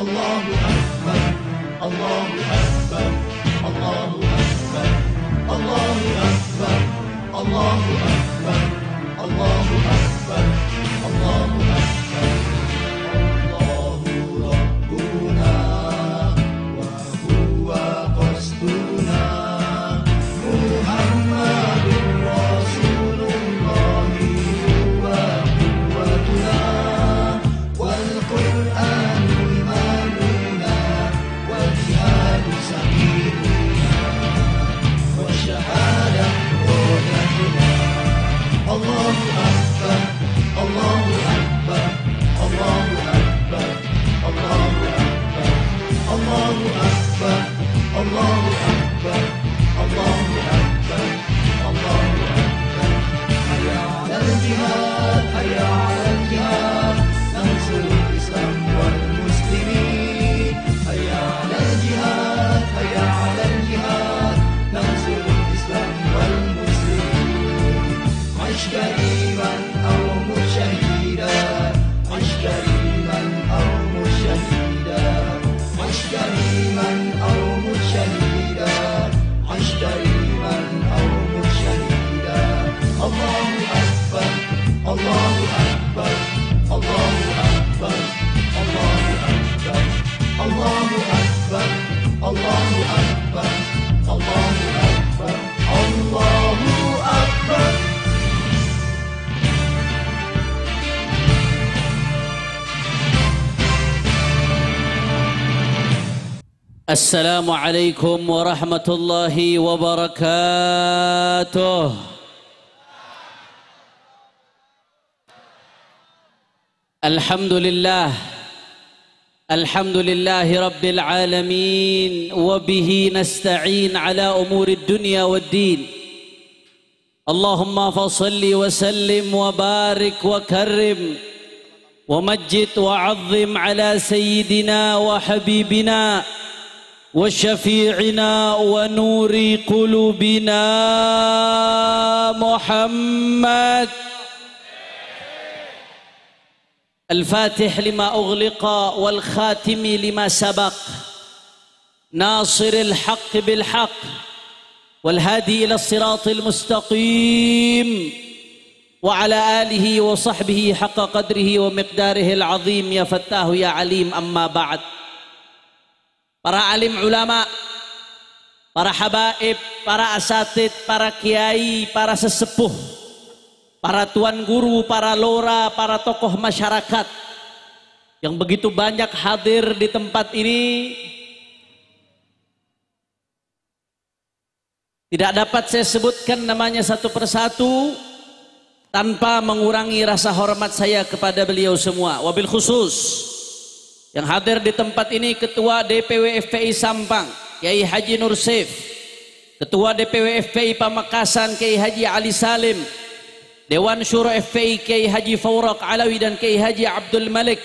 Allahu Akbar, Allahu Akbar, Allahu Akbar, Allahu Akbar, Allahu Akbar, Allahu Akbar, Allahu Akbar. Allahu Rabbuna wa huwa qasduna, Muhammadur Rasulullah huwa quwwatuna, wal Qur'an imanuna, wal jihad sabiluna, wa syahadah qudratuna. Allahu Akbar, Allahu Akbar, Allahu Akbar, Allahu Akbar, Allahu Akbar, Allahu Akbar, Allahu Akbar, Allahu Akbar. Hayya 'alal jihad, hayya 'alal jihad, nansurul Islam wal muslimin. Hayya 'alal jihad, hayya 'alal jihad, nansurul Islam wal muslimin. Aish kariman aw musyahidan, aish kariman aw musyahidan, aish kariman aw musyahidan, aish kariman aw musyahidan. Allahu Akbar, Allahu Akbar, Allahu Akbar, Allahu Akbar, Allahu Akbar, Allahu Akbar, Allahu Akbar, Allahu Akbar. Assalamualaikum warahmatullahi wabarakatuh. Alhamdulillah, alhamdulillahi rabbil alamin, wa bihi nasta'in ala umurid dunya waddin. Allahumma fasalli wa sallim wa barik wa karrim wa majjid wa azzim ala sayyidina wa habibina وشفيعنا ونور قلوبنا محمد الفاتح لما أغلق والخاتم لما سبق ناصر الحق بالحق والهادي إلى الصراط المستقيم وعلى آله وصحبه حق قدره ومقداره العظيم. يا فتاه يا عليم. أما بعد. Para alim ulama, para habaib, para asatid, para kiai, para sesepuh, para tuan guru, para lora, para tokoh masyarakat yang begitu banyak hadir di tempat ini, tidak dapat saya sebutkan namanya satu persatu tanpa mengurangi rasa hormat saya kepada beliau semua. Wabil khusus yang hadir di tempat ini Ketua DPW FPI Sampang Kiai Haji Nur Saif, Ketua DPW FPI Pamekasan Kiai Haji Ali Salim, Dewan Syuro FPI Kiai Haji Faurak Alawi dan Kiai Haji Abdul Malik,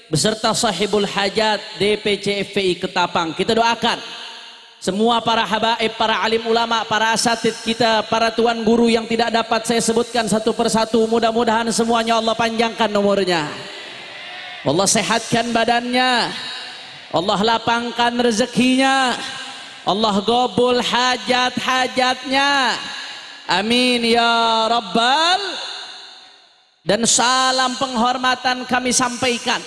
beserta sahibul hajat DPC FPI Ketapang. Kita doakan semua para habaib, para alim ulama, para asatid kita, para tuan guru yang tidak dapat saya sebutkan satu persatu, mudah-mudahan semuanya Allah panjangkan umurnya, Allah sehatkan badannya, Allah lapangkan rezekinya, Allah gobul hajat-hajatnya, amin ya rabbal. Dan salam penghormatan kami sampaikan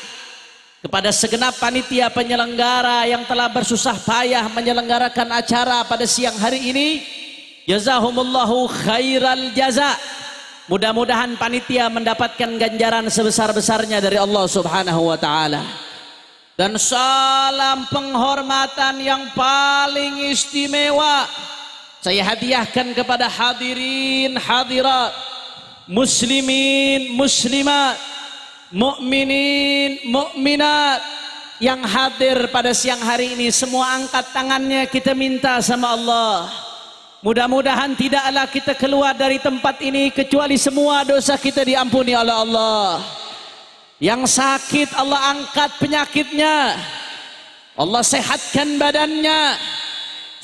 kepada segenap panitia penyelenggara yang telah bersusah payah menyelenggarakan acara pada siang hari ini. Jazahumullahu khairal jaza. Mudah-mudahan panitia mendapatkan ganjaran sebesar-besarnya dari Allah Subhanahu wa ta'ala. Dan salam penghormatan yang paling istimewa saya hadiahkan kepada hadirin hadirat, muslimin muslimat, mukminin mukminat yang hadir pada siang hari ini. Semua angkat tangannya, kita minta sama Allah, mudah-mudahan tidaklah kita keluar dari tempat ini kecuali semua dosa kita diampuni oleh Allah. Yang sakit Allah angkat penyakitnya, Allah sehatkan badannya.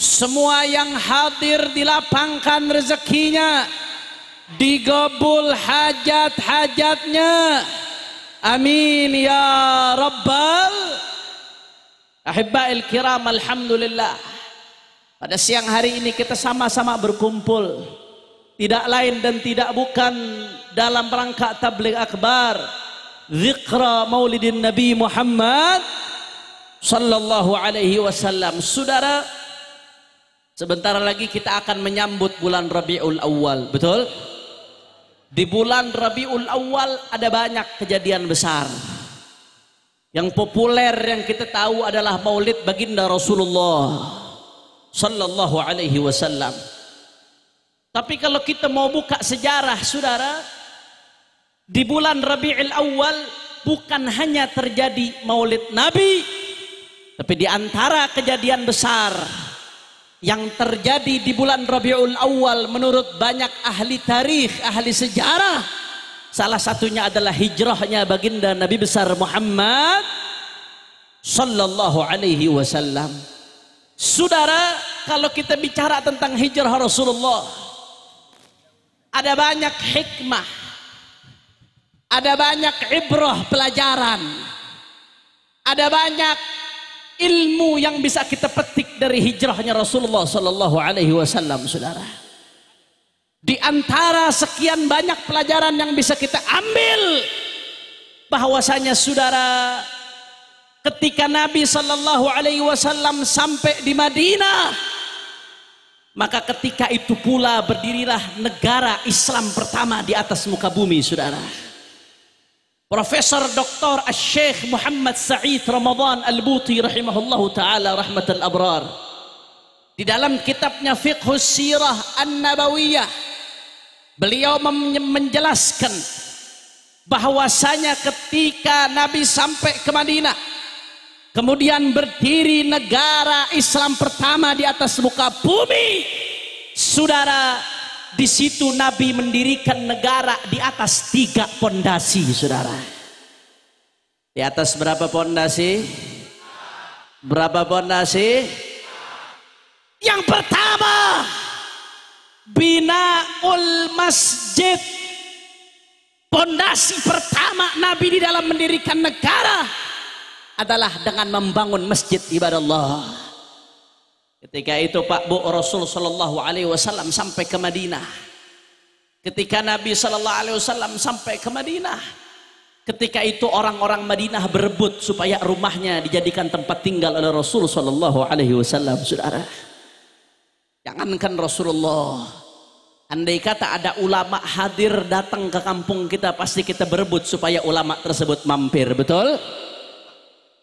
Semua yang hadir dilapangkan rezekinya, digabul hajat-hajatnya, amin ya rabbal Ahibba'il kiram, alhamdulillah. Pada siang hari ini kita sama-sama berkumpul, tidak lain dan tidak bukan dalam rangka tabligh akbar zikra maulidin Nabi Muhammad sallallahu alaihi wasallam. Saudara, sebentar lagi kita akan menyambut bulan Rabiul Awal, betul? Di bulan Rabiul Awal ada banyak kejadian besar. Yang populer yang kita tahu adalah Maulid baginda Rasulullah sallallahu alaihi wasallam. Tapi kalau kita mau buka sejarah, saudara, di bulan Rabiul Awal bukan hanya terjadi Maulid Nabi, tapi di antara kejadian besar yang terjadi di bulan Rabiul Awal menurut banyak ahli tarikh, ahli sejarah, salah satunya adalah hijrahnya baginda Nabi besar Muhammad sallallahu alaihi wasallam. Saudara, kalau kita bicara tentang hijrah Rasulullah, ada banyak hikmah, ada banyak ibrah pelajaran, ada banyak ilmu yang bisa kita petik dari hijrahnya Rasulullah sallallahu alaihi wasallam, saudara. Di antara sekian banyak pelajaran yang bisa kita ambil, bahwasanya saudara, ketika Nabi sallallahu alaihi wasallam sampai di Madinah, maka ketika itu pula berdirilah negara Islam pertama di atas muka bumi, saudara. Profesor Dr. Syekh Muhammad Sa'id Ramadan Al-Buti rahimahullahu taala rahmatal abrar, di dalam kitabnya Fiqhus Sirah An-Nabawiyah, beliau menjelaskan bahwasanya ketika Nabi sampai ke Madinah, kemudian berdiri negara Islam pertama di atas muka bumi, saudara, di situ Nabi mendirikan negara di atas 3 pondasi, saudara. Di atas berapa pondasi? Berapa pondasi? Yang pertama, binaul masjid. Pondasi pertama Nabi di dalam mendirikan negara adalah dengan membangun masjid ibadah Allah. Ketika itu Pak Bu, Rasul sallallahu alaihi wasallam sampai ke Madinah. Ketika Nabi sallallahu alaihi wasallam sampai ke Madinah, ketika itu orang-orang Madinah berebut supaya rumahnya dijadikan tempat tinggal oleh Rasul sallallahu alaihi wasallam, saudara. Jangankan Rasulullah, andai kata ada ulama hadir datang ke kampung kita, pasti kita berebut supaya ulama tersebut mampir, betul?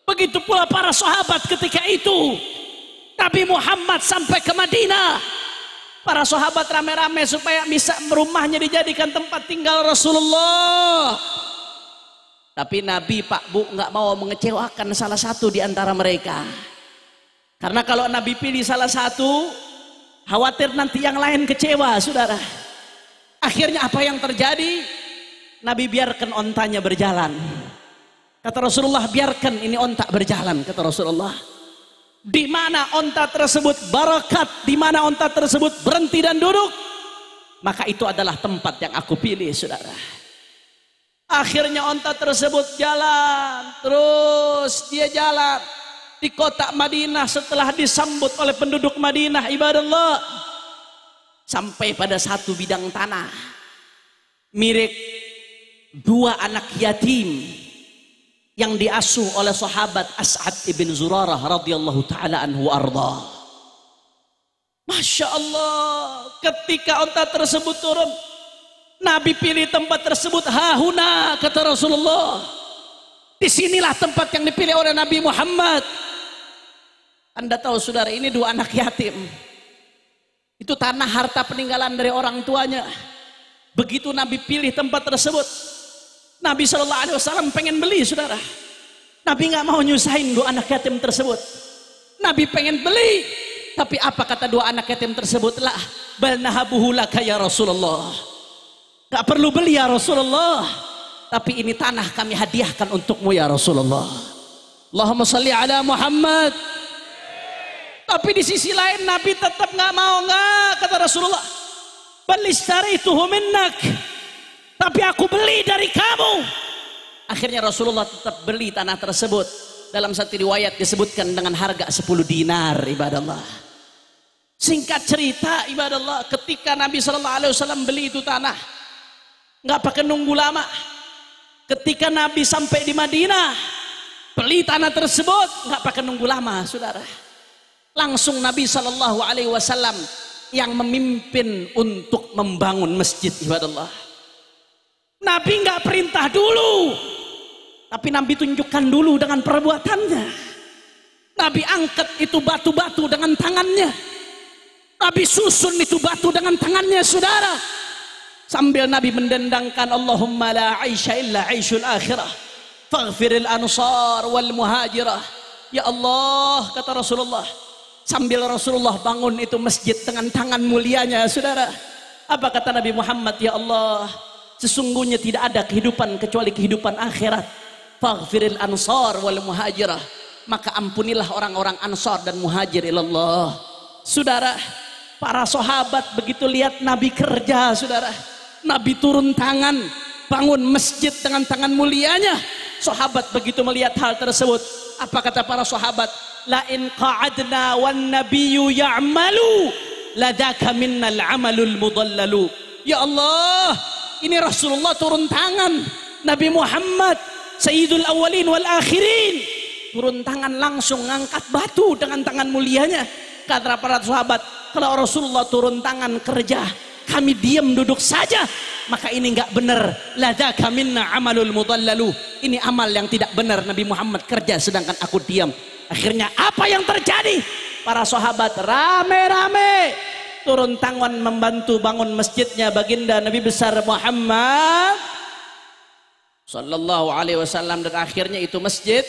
Begitu pula para sahabat ketika itu. Nabi Muhammad sampai ke Madinah, para sahabat rame-rame supaya bisa rumahnya dijadikan tempat tinggal Rasulullah. Tapi Nabi, Pak Bu, nggak mau mengecewakan salah satu di antara mereka. Karena kalau Nabi pilih salah satu, khawatir nanti yang lain kecewa, saudara. Akhirnya apa yang terjadi? Nabi biarkan ontanya berjalan. Kata Rasulullah, biarkan ini onta berjalan, kata Rasulullah. Di mana onta tersebut barakat, di mana onta tersebut berhenti dan duduk, maka itu adalah tempat yang aku pilih, saudara. Akhirnya onta tersebut jalan, terus dia jalan di kota Madinah setelah disambut oleh penduduk Madinah, ibadah Allah, sampai pada satu bidang tanah milik 2 anak yatim yang diasuh oleh sahabat As'ad ibn Zurarah radhiyallahu ta'ala anhu arda. Masya Allah, ketika onta tersebut turun, Nabi pilih tempat tersebut, hahuna, kata Rasulullah. Disinilah tempat yang dipilih oleh Nabi Muhammad. Anda tahu, saudara, ini 2 anak yatim. Itu tanah harta peninggalan dari orang tuanya. Begitu Nabi pilih tempat tersebut, Nabi SAW pengen beli, saudara. Nabi nggak mau nyusahin 2 anak yatim tersebut. Nabi pengen beli, tapi apa kata 2 anak yatim tersebut? Lah, bal nahabuhu laka ya Rasulullah. Nggak perlu beli ya Rasulullah, tapi ini tanah kami hadiahkan untukmu ya Rasulullah. Allahumma salli ala Muhammad. Tapi di sisi lain Nabi tetap nggak mau, nggak, kata Rasulullah. Bal ishtarituhu minnak. Tapi aku beli dari kamu. Akhirnya Rasulullah tetap beli tanah tersebut. dalam satu riwayat disebutkan dengan harga 10 dinar, ibadallah. Singkat cerita, ibadallah, ketika Nabi SAW beli itu tanah, nggak pakai nunggu lama. Ketika Nabi sampai di Madinah, beli tanah tersebut, nggak pakai nunggu lama, saudara. Langsung Nabi SAW yang memimpin untuk membangun masjid, ibadallah. Nabi nggak perintah dulu, tapi Nabi tunjukkan dulu dengan perbuatannya. Nabi angkat itu batu-batu dengan tangannya. Nabi susun itu batu dengan tangannya, saudara. Sambil Nabi mendendangkan, Allahumma la aisha illa aishul akhirah, faghfiril ansar wal muhajirah. Ya Allah, kata Rasulullah. Sambil Rasulullah bangun itu masjid dengan tangan mulianya, saudara. Apa kata Nabi Muhammad? Ya Allah, sesungguhnya tidak ada kehidupan kecuali kehidupan akhirat. Faghfiril ansar wal muhajirah, maka ampunilah orang-orang ansar dan muhajir ilallah. Saudara, para sahabat begitu lihat Nabi kerja, saudara, Nabi turun tangan bangun masjid dengan tangan mulianya. Sahabat begitu melihat hal tersebut, apa kata para sahabat? La in qa'adna wan nabiyyu ya'malu ladaka minnal amalul mudallalu. Ya Allah, ini Rasulullah turun tangan, Nabi Muhammad Sayyidul awwalin wal akhirin turun tangan langsung ngangkat batu dengan tangan mulianya. Kata para sahabat, kalau Rasulullah turun tangan kerja, kami diam duduk saja, maka ini enggak benar. Ladzaka minna amalul mudallalu, ini amal yang tidak benar. Nabi Muhammad kerja sedangkan aku diam. Akhirnya apa yang terjadi? Para sahabat rame-rame turun tangan membantu bangun masjidnya baginda Nabi besar Muhammad Sallallahu alaihi wasallam. Dan akhirnya itu masjid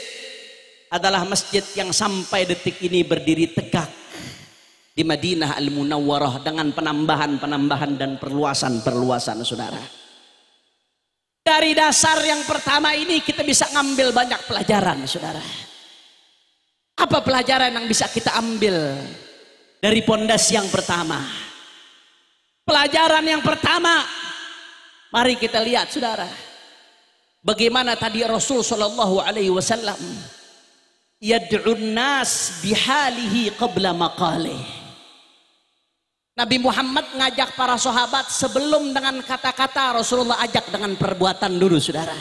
adalah masjid yang sampai detik ini berdiri tegak di Madinah Al-Munawwarah dengan penambahan-penambahan dan perluasan-perluasan, saudara. Dari dasar yang pertama ini kita bisa ngambil banyak pelajaran, saudara. Apa pelajaran yang bisa kita ambil dari pondasi yang pertama? Pelajaran yang pertama, mari kita lihat, saudara. Bagaimana tadi Rasul sallallahu alaihi wasallam yad'un nas bihalihi qabla maqalih. Nabi Muhammad ngajak para sahabat sebelum dengan kata-kata, Rasulullah ajak dengan perbuatan dulu, saudara.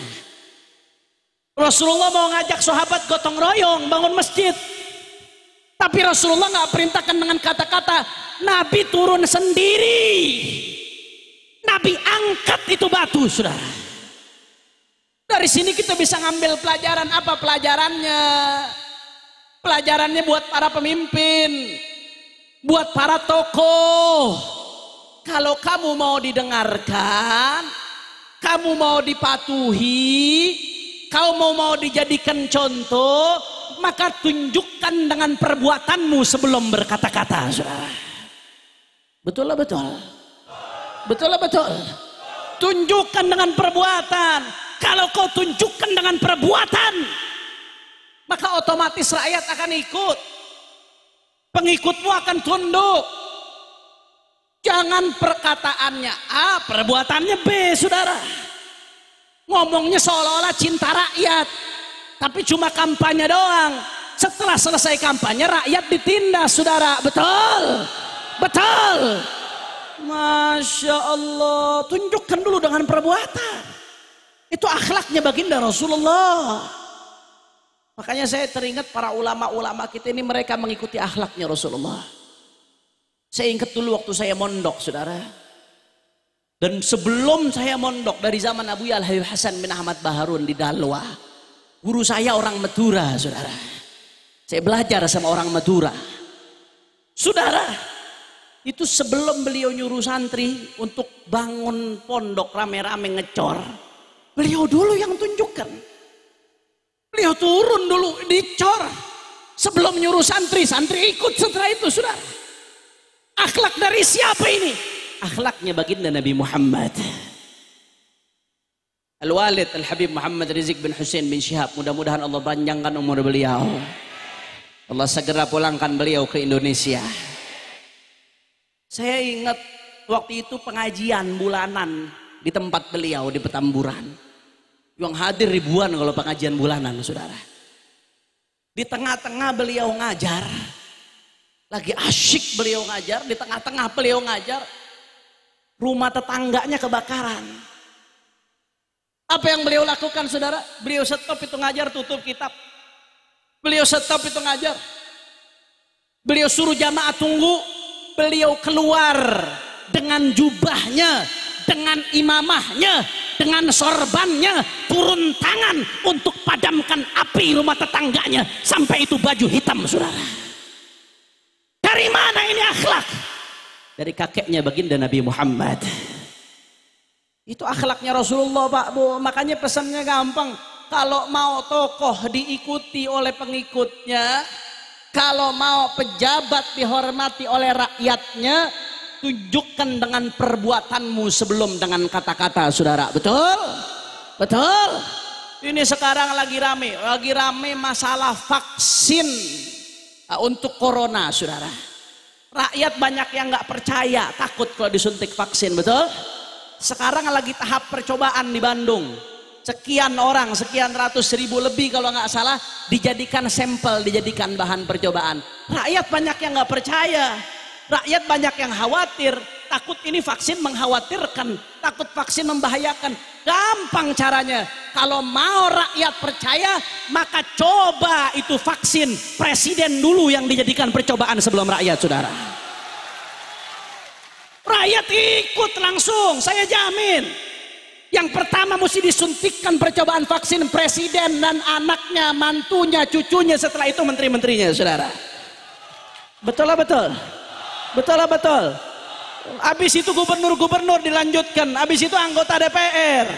Rasulullah mau ngajak sahabat gotong royong bangun masjid, tapi Rasulullah nggak perintahkan dengan kata-kata. Nabi turun sendiri, Nabi angkat itu batu, saudara. Dari sini kita bisa ngambil pelajaran. Apa pelajarannya? Pelajarannya buat para pemimpin, buat para tokoh. Kalau kamu mau didengarkan, kamu mau dipatuhi, kamu mau dijadikan contoh, maka tunjukkan dengan perbuatanmu sebelum berkata-kata, saudara. Betul lah, betul. Betul lah, betul. Tunjukkan dengan perbuatan. Kalau kau tunjukkan dengan perbuatan, maka otomatis rakyat akan ikut, pengikutmu akan tunduk. Jangan perkataannya A, perbuatannya B, saudara. Ngomongnya seolah-olah cinta rakyat, tapi cuma kampanye doang. Setelah selesai kampanye, rakyat ditindas, saudara. Betul, betul. Masya Allah, tunjukkan dulu dengan perbuatan. Itu akhlaknya baginda Rasulullah. Makanya saya teringat para ulama-ulama kita ini, mereka mengikuti akhlaknya Rasulullah. Saya ingat dulu waktu saya mondok, saudara. Dan sebelum saya mondok dari zaman Abu Al-Habib Hasan bin Ahmad Baharun di Dalwa, guru saya orang Madura, saudara. Saya belajar sama orang Madura. Saudara, itu sebelum beliau nyuruh santri untuk bangun pondok rame-rame ngecor, beliau dulu yang tunjukkan. Beliau turun dulu dicor sebelum nyuruh santri, santri ikut setelah itu, saudara. Akhlak dari siapa ini? Akhlaknya baginda Nabi Muhammad. Al-Walid Al-Habib Muhammad Rizik bin Hussein bin Syihab, mudah-mudahan Allah panjangkan umur beliau, Allah segera pulangkan beliau ke Indonesia. Saya ingat waktu itu pengajian bulanan di tempat beliau di Petamburan. Yang hadir ribuan kalau pengajian bulanan, saudara. Di tengah-tengah beliau ngajar, lagi asyik beliau ngajar, di tengah-tengah beliau ngajar, rumah tetangganya kebakaran. Apa yang beliau lakukan saudara? Beliau stop itu ngajar, tutup kitab. Beliau stop itu ngajar. Beliau suruh jamaah tunggu. Beliau keluar dengan jubahnya, dengan imamahnya, dengan sorbannya, turun tangan untuk padamkan api rumah tetangganya sampai itu baju hitam saudara. Dari mana ini akhlak? Dari kakeknya baginda Nabi Muhammad. Itu akhlaknya Rasulullah Pak Bu. Makanya pesannya gampang. Kalau mau tokoh diikuti oleh pengikutnya, kalau mau pejabat dihormati oleh rakyatnya, tunjukkan dengan perbuatanmu sebelum dengan kata-kata saudara. Betul? Betul? Ini sekarang lagi rame masalah vaksin untuk corona saudara. Rakyat banyak yang nggak percaya, takut kalau disuntik vaksin, betul? Sekarang lagi tahap percobaan di Bandung. Sekian orang, sekian ratus ribu lebih kalau nggak salah dijadikan sampel, dijadikan bahan percobaan. Rakyat banyak yang nggak percaya, rakyat banyak yang khawatir, takut ini vaksin mengkhawatirkan, takut vaksin membahayakan. Gampang caranya, kalau mau rakyat percaya maka coba itu vaksin presiden dulu yang dijadikan percobaan sebelum rakyat saudara. Rakyat ikut langsung, saya jamin. Yang pertama mesti disuntikkan percobaan vaksin presiden dan anaknya, mantunya, cucunya, setelah itu menteri-menterinya saudara. Betul lah betul. Betul lah betul. Habis itu gubernur-gubernur dilanjutkan, habis itu anggota DPR.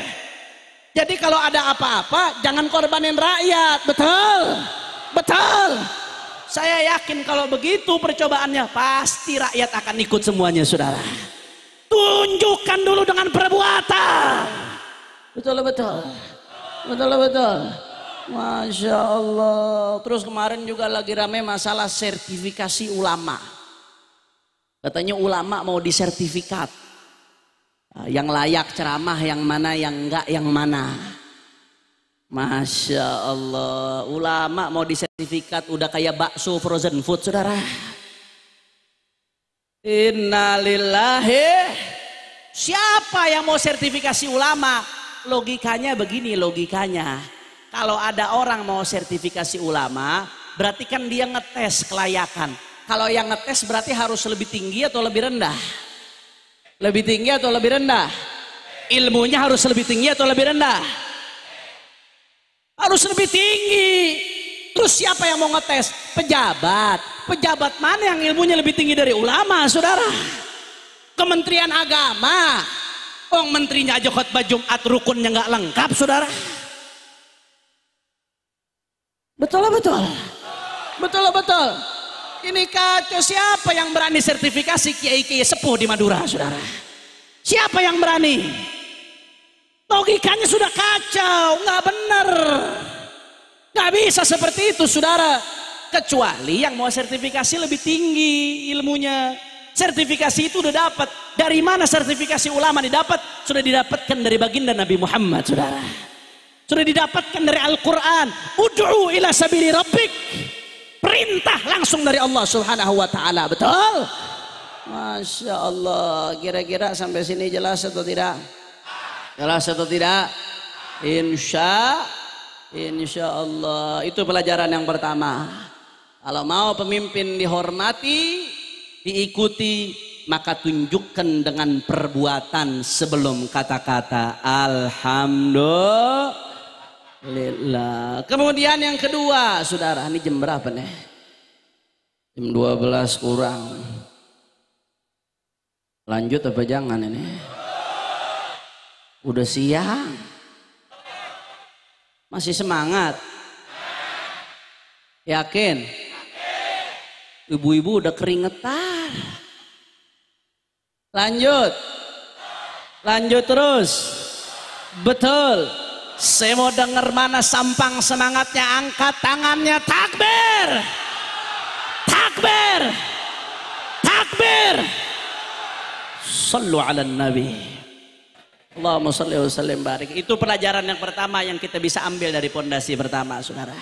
Jadi kalau ada apa-apa jangan korbanin rakyat. Betul. Betul. Saya yakin kalau begitu percobaannya pasti rakyat akan ikut semuanya saudara. Tunjukkan dulu dengan perbuatan. Betul betul. Betul betul. Masya Allah. Terus kemarin juga lagi ramai masalah sertifikasi ulama. Katanya ulama mau disertifikat. Yang layak ceramah yang mana, yang enggak yang mana. Masya Allah. Ulama mau disertifikat udah kayak bakso frozen food saudara. Innalillahi. Siapa yang mau sertifikasi ulama? Logikanya begini logikanya. Kalau ada orang mau sertifikasi ulama, berarti kan dia ngetes kelayakan. Kalau yang ngetes berarti harus lebih tinggi atau lebih rendah? Lebih tinggi atau lebih rendah? Ilmunya harus lebih tinggi atau lebih rendah? Harus lebih tinggi. Terus siapa yang mau ngetes? Pejabat. Pejabat mana yang ilmunya lebih tinggi dari ulama saudara? Kementerian Agama. Oh menterinya aja khutbah Jumat rukunnya nggak lengkap saudara. Betul betul. Betul betul. Ini kacau. Siapa yang berani sertifikasi kiai-kiai sepuh di Madura saudara? Siapa yang berani? Logikanya sudah kacau, nggak benar. Nggak bisa seperti itu saudara. Kecuali yang mau sertifikasi lebih tinggi ilmunya. Sertifikasi itu udah dapat. Dari mana sertifikasi ulama didapat? Sudah didapatkan dari baginda Nabi Muhammad saudara. Sudah didapatkan dari Al-Quran. Ud'u ila sabili rabbik. Perintah langsung dari Allah subhanahu wa ta'ala. Betul? Masya Allah. Kira-kira sampai sini jelas atau tidak? Jelas atau tidak? Insya Allah. Itu pelajaran yang pertama. Kalau mau pemimpin dihormati, diikuti, maka tunjukkan dengan perbuatan sebelum kata-kata. Alhamdulillah. Kemudian yang kedua, saudara, ini jam berapa nih? Jam 12 kurang. Lanjut apa jangan ini? Udah siang. Masih semangat? Yakin? Ibu-ibu udah keringetan. Lanjut. Lanjut terus. Betul. Saya mau dengar mana sampang semangatnya, angkat tangannya, takbir. Takbir. Takbir. Sallu ala nabi. Allahumma salli wa sallim barik. Itu pelajaran yang pertama yang kita bisa ambil dari pondasi pertama saudara.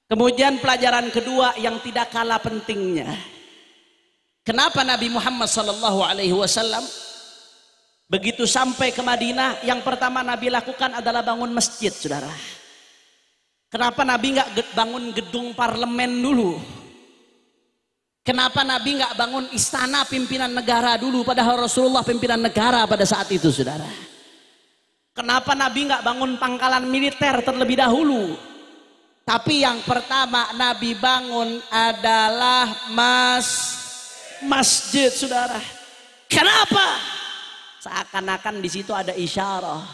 Kemudian pelajaran kedua yang tidak kalah pentingnya. Kenapa Nabi Muhammad SAW begitu sampai ke Madinah, yang pertama Nabi lakukan adalah bangun masjid, saudara. Kenapa Nabi nggak bangun gedung parlemen dulu? Kenapa Nabi nggak bangun istana pimpinan negara dulu? Padahal Rasulullah pimpinan negara pada saat itu, saudara. Kenapa Nabi nggak bangun pangkalan militer terlebih dahulu? Tapi yang pertama Nabi bangun adalah masjid, saudara. Kenapa? Seakan-akan di situ ada isyarah.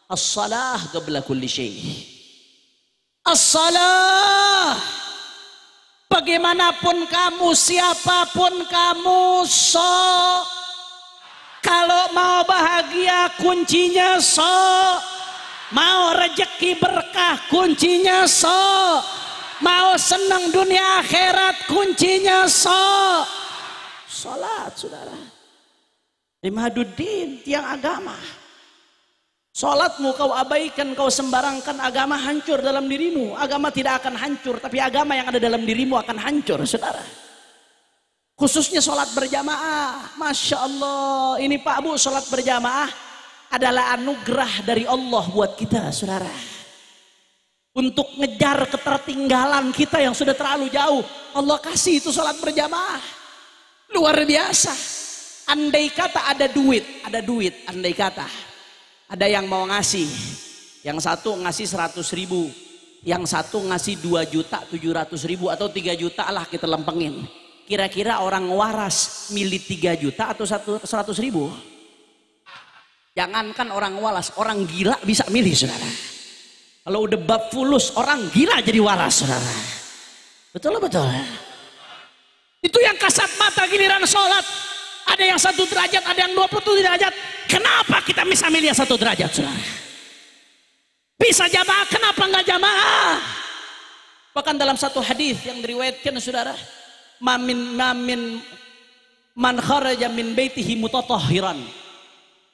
As-salah qabla kulli syai'. As-salah. Bagaimanapun kamu, siapapun kamu, kalau mau bahagia kuncinya mau rezeki berkah kuncinya mau senang dunia akhirat kuncinya salat, saudara. Imaduddin, tiang agama. Salatmu kau abaikan, kau sembarangkan, agama hancur dalam dirimu. Agama tidak akan hancur, tapi agama yang ada dalam dirimu akan hancur, saudara. Khususnya salat berjamaah. Masya Allah, ini Pak Bu, salat berjamaah adalah anugerah dari Allah buat kita, saudara. Untuk ngejar ketertinggalan kita yang sudah terlalu jauh, Allah kasih itu salat berjamaah. Luar biasa. Andai kata ada duit, andai kata ada yang mau ngasih, yang satu ngasih 100.000, yang satu ngasih 2.700.000 atau 3 juta lah kita lempengin. Kira-kira orang waras milih 3 juta atau 100.000? Jangankan orang waras, orang gila bisa milih, saudara. Kalau udah bab fulus, orang gila jadi waras, saudara. Betul. Itu yang kasat mata giliran sholat. Ada yang 1 derajat, ada yang 27 derajat. Kenapa kita bisa milih 1 derajat, saudara? Bisa jamaah, kenapa nggak jamaah? Bahkan dalam satu hadis yang diriwayatkan, saudara, man kharaja min baitihi mutatahhiran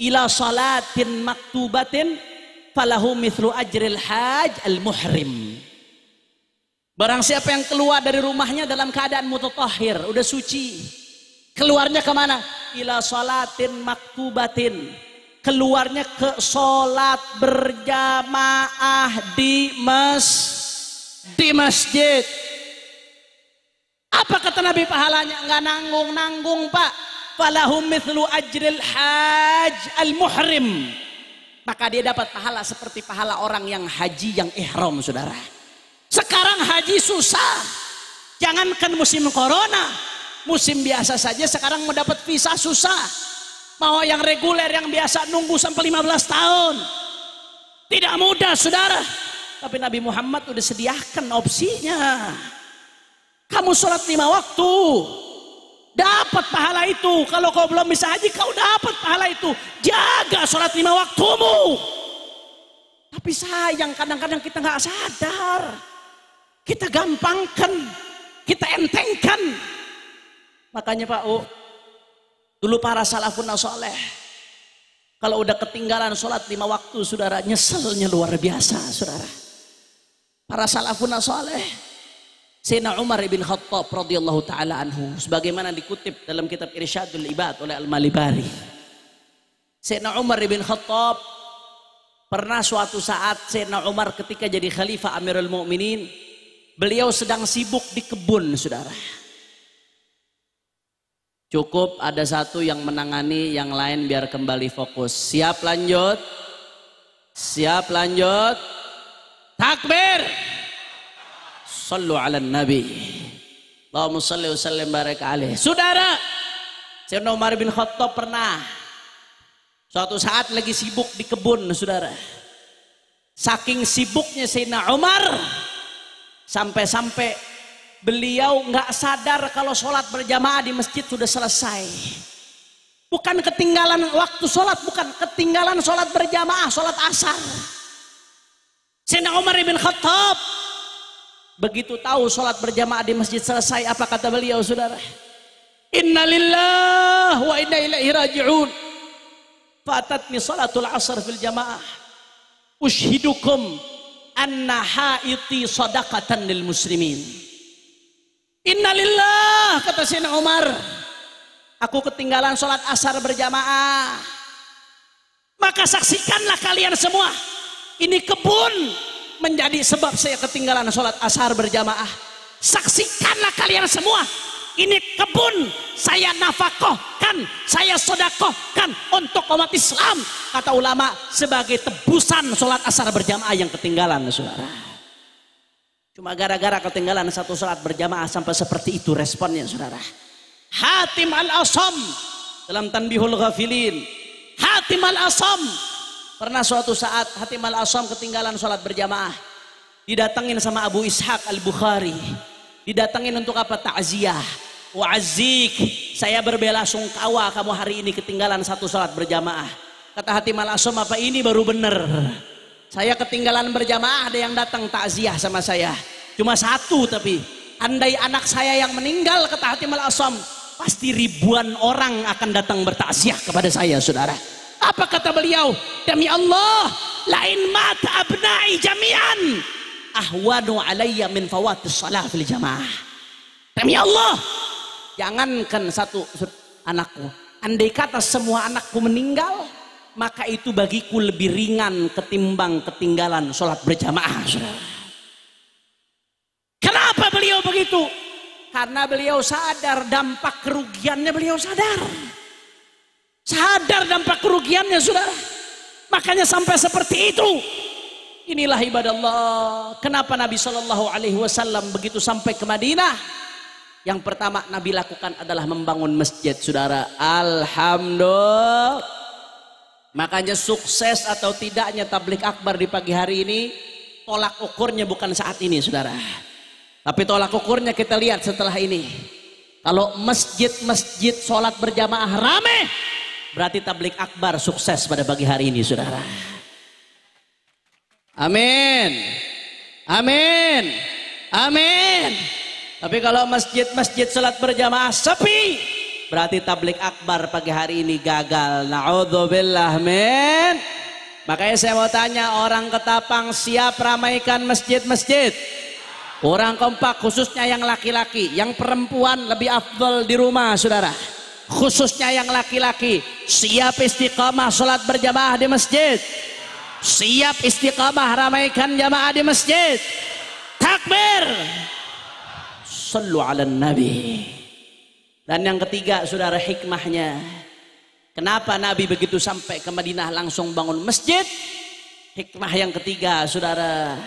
ila salatin maktubatin falahu mithlu ajril haj al muhrim. Barang siapa yang keluar dari rumahnya dalam keadaan mutatahhir, udah suci, keluarnya kemana? Ila salatin maktubatin, keluarnya ke sholat berjamaah di masjid. Apa kata Nabi pahalanya? Enggak nanggung Pak. Falahum mithlu ajril haj al muhrim. Maka dia dapat pahala seperti pahala orang yang haji yang ihram, saudara. Sekarang haji susah. Jangankan musim corona, musim biasa saja sekarang mau dapat visa susah. Mau yang reguler yang biasa nunggu sampai 15 tahun. Tidak mudah, saudara. Tapi Nabi Muhammad udah sediakan opsinya. Kamu sholat 5 waktu, dapat pahala itu. Kalau kau belum bisa haji, kau dapat pahala itu. Jaga sholat 5 waktumu. Tapi sayang, kadang-kadang kita nggak sadar. Kita gampangkan, kita entengkan. Makanya Pak U, dulu para salafun soleh, kalau udah ketinggalan sholat 5 waktu, saudara, nyeselnya luar biasa, saudara. Para salafun soleh, Sayyidina Umar bin Khattab radhiyallahu taala anhu, sebagaimana dikutip dalam kitab Irsyadul Ibad oleh Al-Malibari. Sayyidina Umar bin Khattab pernah suatu saat, Sayyidina Umar ketika jadi khalifah Amirul Mukminin, beliau sedang sibuk di kebun, saudara. Cukup ada satu yang menangani, yang lain biar kembali fokus. Siap lanjut? Siap lanjut? Takbir! Sallu ala nabi. Allahumma salli wa sallim barik alaih. Saudara, Sayyidina Umar bin Khattab pernah suatu saat lagi sibuk di kebun, saudara. Saking sibuknya Sayyidina Umar, sampai-sampai beliau nggak sadar kalau sholat berjamaah di masjid sudah selesai. Bukan ketinggalan waktu sholat, bukan ketinggalan sholat berjamaah, sholat asar. Sayyidina Umar bin Khattab begitu tahu sholat berjamaah di masjid selesai, apa kata beliau, saudara? Inna lillah wa inna ilaihi raji'un. Fatatni sholatul asar fil jamaah. Ushidukum anna haiti sadaqatan lil muslimin. Innalillah, kata Sayyidina Umar, aku ketinggalan sholat asar berjamaah. Maka saksikanlah kalian semua, ini kebun menjadi sebab saya ketinggalan sholat asar berjamaah. Saksikanlah kalian semua, ini kebun saya nafkahkan, saya sedekahkan untuk umat Islam, kata ulama, sebagai tebusan sholat asar berjamaah yang ketinggalan, saudara. Cuma gara-gara ketinggalan satu sholat berjamaah sampai seperti itu responnya, saudara. Hatim al-Asam dalam Tanbihul Ghafilin, Hatim al-Asam pernah suatu saat Hatim al-Asam ketinggalan sholat berjamaah, didatengin sama Abu Ishaq al-Bukhari, didatengin untuk apa? Ta'ziyah. Wa'azik, saya berbela sungkawa kamu hari ini ketinggalan satu sholat berjamaah. Kata Hatim al-Asam, apa ini baru bener, saya ketinggalan berjamaah, ada yang datang takziah sama saya cuma satu, tapi andai anak saya yang meninggal, kata Hatim al-Asam, pasti ribuan orang akan datang bertakziah kepada saya, saudara. Apa kata beliau? Demi Allah, lain mata abnai jami'an ahwanu alayya min fawatis salah fil jamaah. Demi Allah, jangankan satu anakku, andai kata semua anakku meninggal, maka itu bagiku lebih ringan ketimbang ketinggalan sholat berjamaah, saudara. Kenapa beliau begitu? Karena beliau sadar dampak kerugiannya, beliau sadar dampak kerugiannya, saudara. Makanya sampai seperti itu. Inilah ibadah Allah. Kenapa Nabi Shallallahu Alaihi Wasallam begitu sampai ke Madinah, yang pertama Nabi lakukan adalah membangun masjid, saudara. Alhamdulillah. Makanya sukses atau tidaknya tabligh akbar di pagi hari ini, tolak ukurnya bukan saat ini, saudara. Tapi tolak ukurnya kita lihat setelah ini. Kalau masjid-masjid sholat berjamaah rame, berarti tabligh akbar sukses pada pagi hari ini, saudara. Amin, amin, amin. Tapi kalau masjid-masjid sholat berjamaah sepi, berarti tabligh akbar pagi hari ini gagal. Na'udzubillah min. Makanya saya mau tanya, orang Ketapang siap ramaikan masjid-masjid? Orang kompak, khususnya yang laki-laki. Yang perempuan lebih afdal di rumah, saudara. Khususnya yang laki-laki, siap istiqamah sholat berjamaah di masjid. Siap istiqamah ramaikan jamaah di masjid. Takbir, sallu ala nabi. Dan yang ketiga, saudara, hikmahnya, kenapa Nabi begitu sampai ke Madinah langsung bangun masjid? Hikmah yang ketiga, saudara,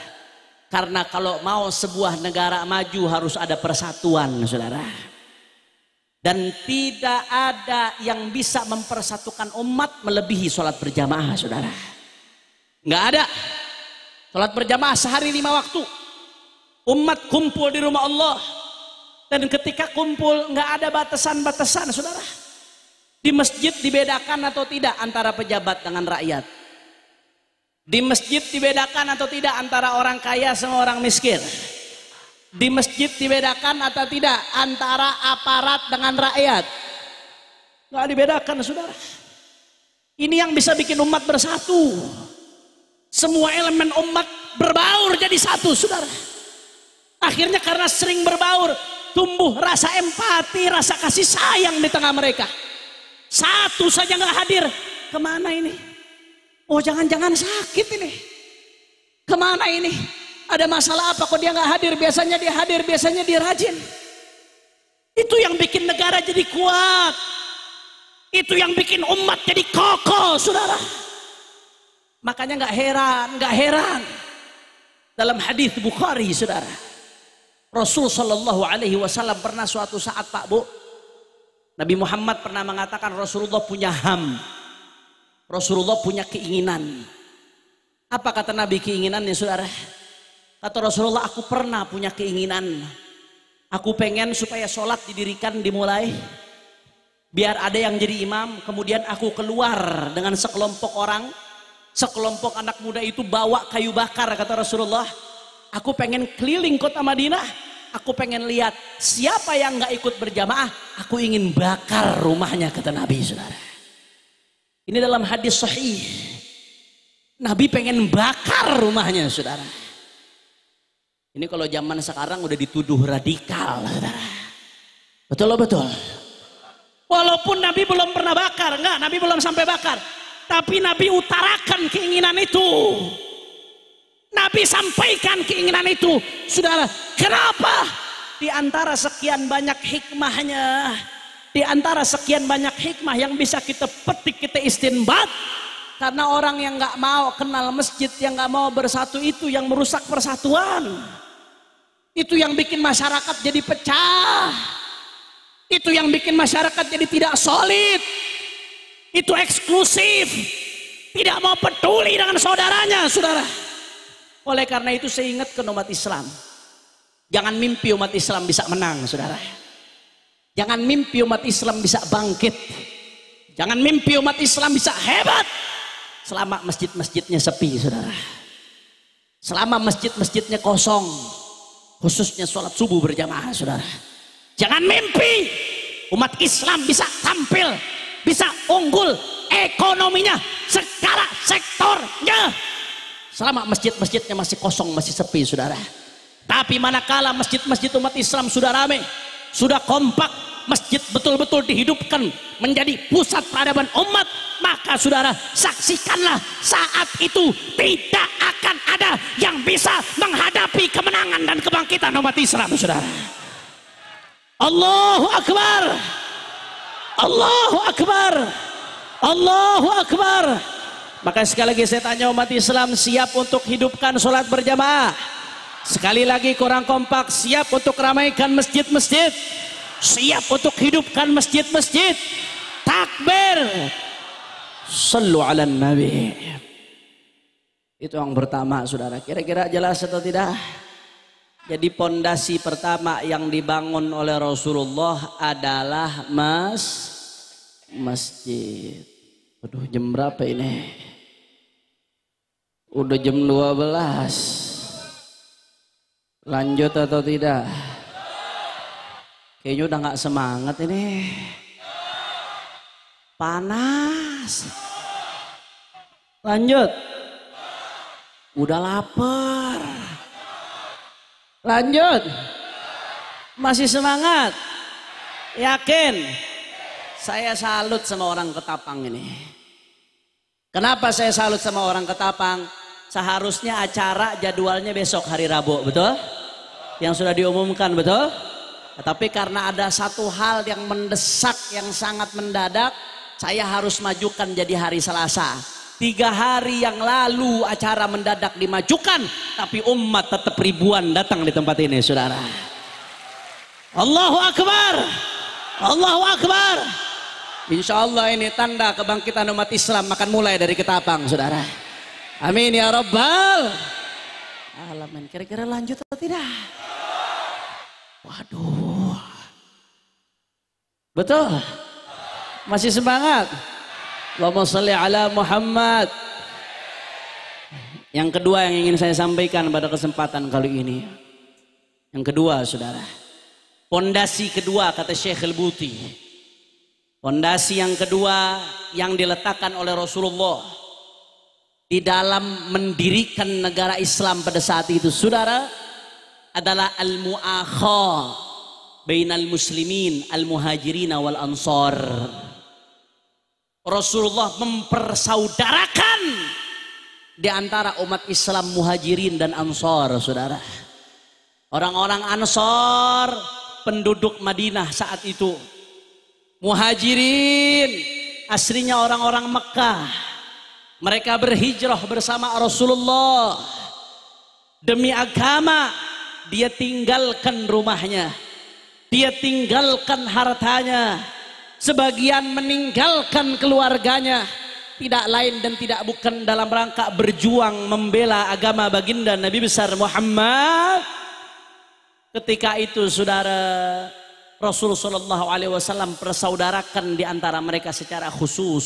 karena kalau mau sebuah negara maju harus ada persatuan, saudara. Dan tidak ada yang bisa mempersatukan umat melebihi sholat berjamaah, saudara. Nggak ada. Sholat berjamaah sehari 5 waktu. Umat kumpul di rumah Allah. Dan ketika kumpul nggak ada batasan-batasan, saudara. Di masjid dibedakan atau tidak antara pejabat dengan rakyat? Di masjid dibedakan atau tidak antara orang kaya sama orang miskin? Di masjid dibedakan atau tidak antara aparat dengan rakyat? Nggak dibedakan, saudara. Ini yang bisa bikin umat bersatu. Semua elemen umat berbaur jadi satu, saudara. Akhirnya karena sering berbaur, tumbuh rasa empati, rasa kasih sayang di tengah mereka. Satu saja nggak hadir, kemana ini? Oh, jangan-jangan sakit ini. Kemana ini? Ada masalah apa kok dia nggak hadir? Biasanya dia hadir, biasanya dia rajin. Itu yang bikin negara jadi kuat. Itu yang bikin umat jadi kokoh, saudara. Makanya nggak heran. Dalam hadis Bukhari, saudara, Rasul Shallallahu Alaihi Wasallam pernah suatu saat, Pak Bu, Nabi Muhammad pernah mengatakan Rasulullah punya ham, Rasulullah punya keinginan. Apa kata Nabi keinginannya, saudara? Kata Rasulullah, aku pernah punya keinginan. Aku pengen supaya sholat didirikan dimulai, biar ada yang jadi imam, kemudian aku keluar dengan sekelompok orang, sekelompok anak muda itu bawa kayu bakar, kata Rasulullah. Aku pengen keliling kota Madinah, aku pengen lihat siapa yang nggak ikut berjamaah, aku ingin bakar rumahnya, kata Nabi, saudara. Ini dalam hadis sahih. Nabi pengen bakar rumahnya, saudara. Ini kalau zaman sekarang udah dituduh radikal, saudara. Betul loh, betul. Walaupun Nabi belum pernah bakar, enggak, Nabi belum sampai bakar. Tapi Nabi utarakan keinginan itu. Nabi sampaikan keinginan itu. Saudara, kenapa? Di antara sekian banyak hikmahnya, di antara sekian banyak hikmah yang bisa kita petik, kita istinbat. Karena orang yang nggak mau kenal masjid, yang nggak mau bersatu, itu yang merusak persatuan. Itu yang bikin masyarakat jadi pecah. Itu yang bikin masyarakat jadi tidak solid. Itu eksklusif. Tidak mau peduli dengan saudaranya, saudara. Oleh karena itu saya ingatkan umat Islam. Jangan mimpi umat Islam bisa menang, saudara. Jangan mimpi umat Islam bisa bangkit. Jangan mimpi umat Islam bisa hebat selama masjid-masjidnya sepi, saudara. Selama masjid-masjidnya kosong, khususnya sholat subuh berjamaah, saudara. Jangan mimpi umat Islam bisa tampil, bisa unggul ekonominya, segala sektornya, selama masjid-masjidnya masih kosong, masih sepi, saudara. Tapi manakala masjid-masjid umat Islam sudah ramai, sudah kompak, masjid betul-betul dihidupkan menjadi pusat peradaban umat, maka saudara saksikanlah, saat itu tidak akan ada yang bisa menghadapi kemenangan dan kebangkitan umat Islam, saudara. Allahu Akbar, Allahu Akbar, Allahu Akbar. Maka sekali lagi saya tanya umat Islam, siap untuk hidupkan sholat berjamaah? Sekali lagi kurang kompak, siap untuk ramaikan masjid-masjid? Siap untuk hidupkan masjid-masjid? Takbir, sallu ala nabi. Itu yang pertama, saudara. Kira-kira jelas atau tidak? Jadi pondasi pertama yang dibangun oleh Rasulullah adalah masjid. Aduh, jam berapa ini? Udah jam 12. Lanjut atau tidak? Kayaknya udah gak semangat ini. Panas. Lanjut. Udah lapar. Lanjut. Masih semangat? Yakin? Saya salut sama orang Ketapang ini. Kenapa saya salut sama orang Ketapang? Seharusnya acara jadwalnya besok hari Rabu, betul? Yang sudah diumumkan, betul? Tapi karena ada satu hal yang mendesak, yang sangat mendadak, saya harus majukan jadi hari Selasa. 3 hari yang lalu acara mendadak dimajukan, tapi umat tetap ribuan datang di tempat ini, saudara. Allahu Akbar, Allahu Akbar. Insya Allah ini tanda kebangkitan umat Islam akan mulai dari Ketapang, saudara. Amin ya Rabbal alamin. Kira-kira lanjut atau tidak? Waduh, betul? Masih semangat? Allahumma sholli ala Muhammad. Yang kedua yang ingin saya sampaikan pada kesempatan kali ini, yang kedua, saudara, pondasi kedua kata Syekh Al-Buti, pondasi yang kedua yang diletakkan oleh Rasulullah di dalam mendirikan negara Islam pada saat itu, saudara, adalah al-mu'akha bainal muslimin al-muhajirin wal ansar. Rasulullah mempersaudarakan di antara umat Islam muhajirin dan ansar, saudara. Orang-orang ansar penduduk Madinah saat itu, muhajirin aslinya orang-orang Mekah. Mereka berhijrah bersama Rasulullah demi agama. Dia tinggalkan rumahnya, dia tinggalkan hartanya, sebagian meninggalkan keluarganya, tidak lain dan tidak bukan dalam rangka berjuang membela agama baginda Nabi besar Muhammad. Ketika itu, saudara, Rasul Shallallahu Alaihi Wasallam persaudarakan di antara mereka secara khusus.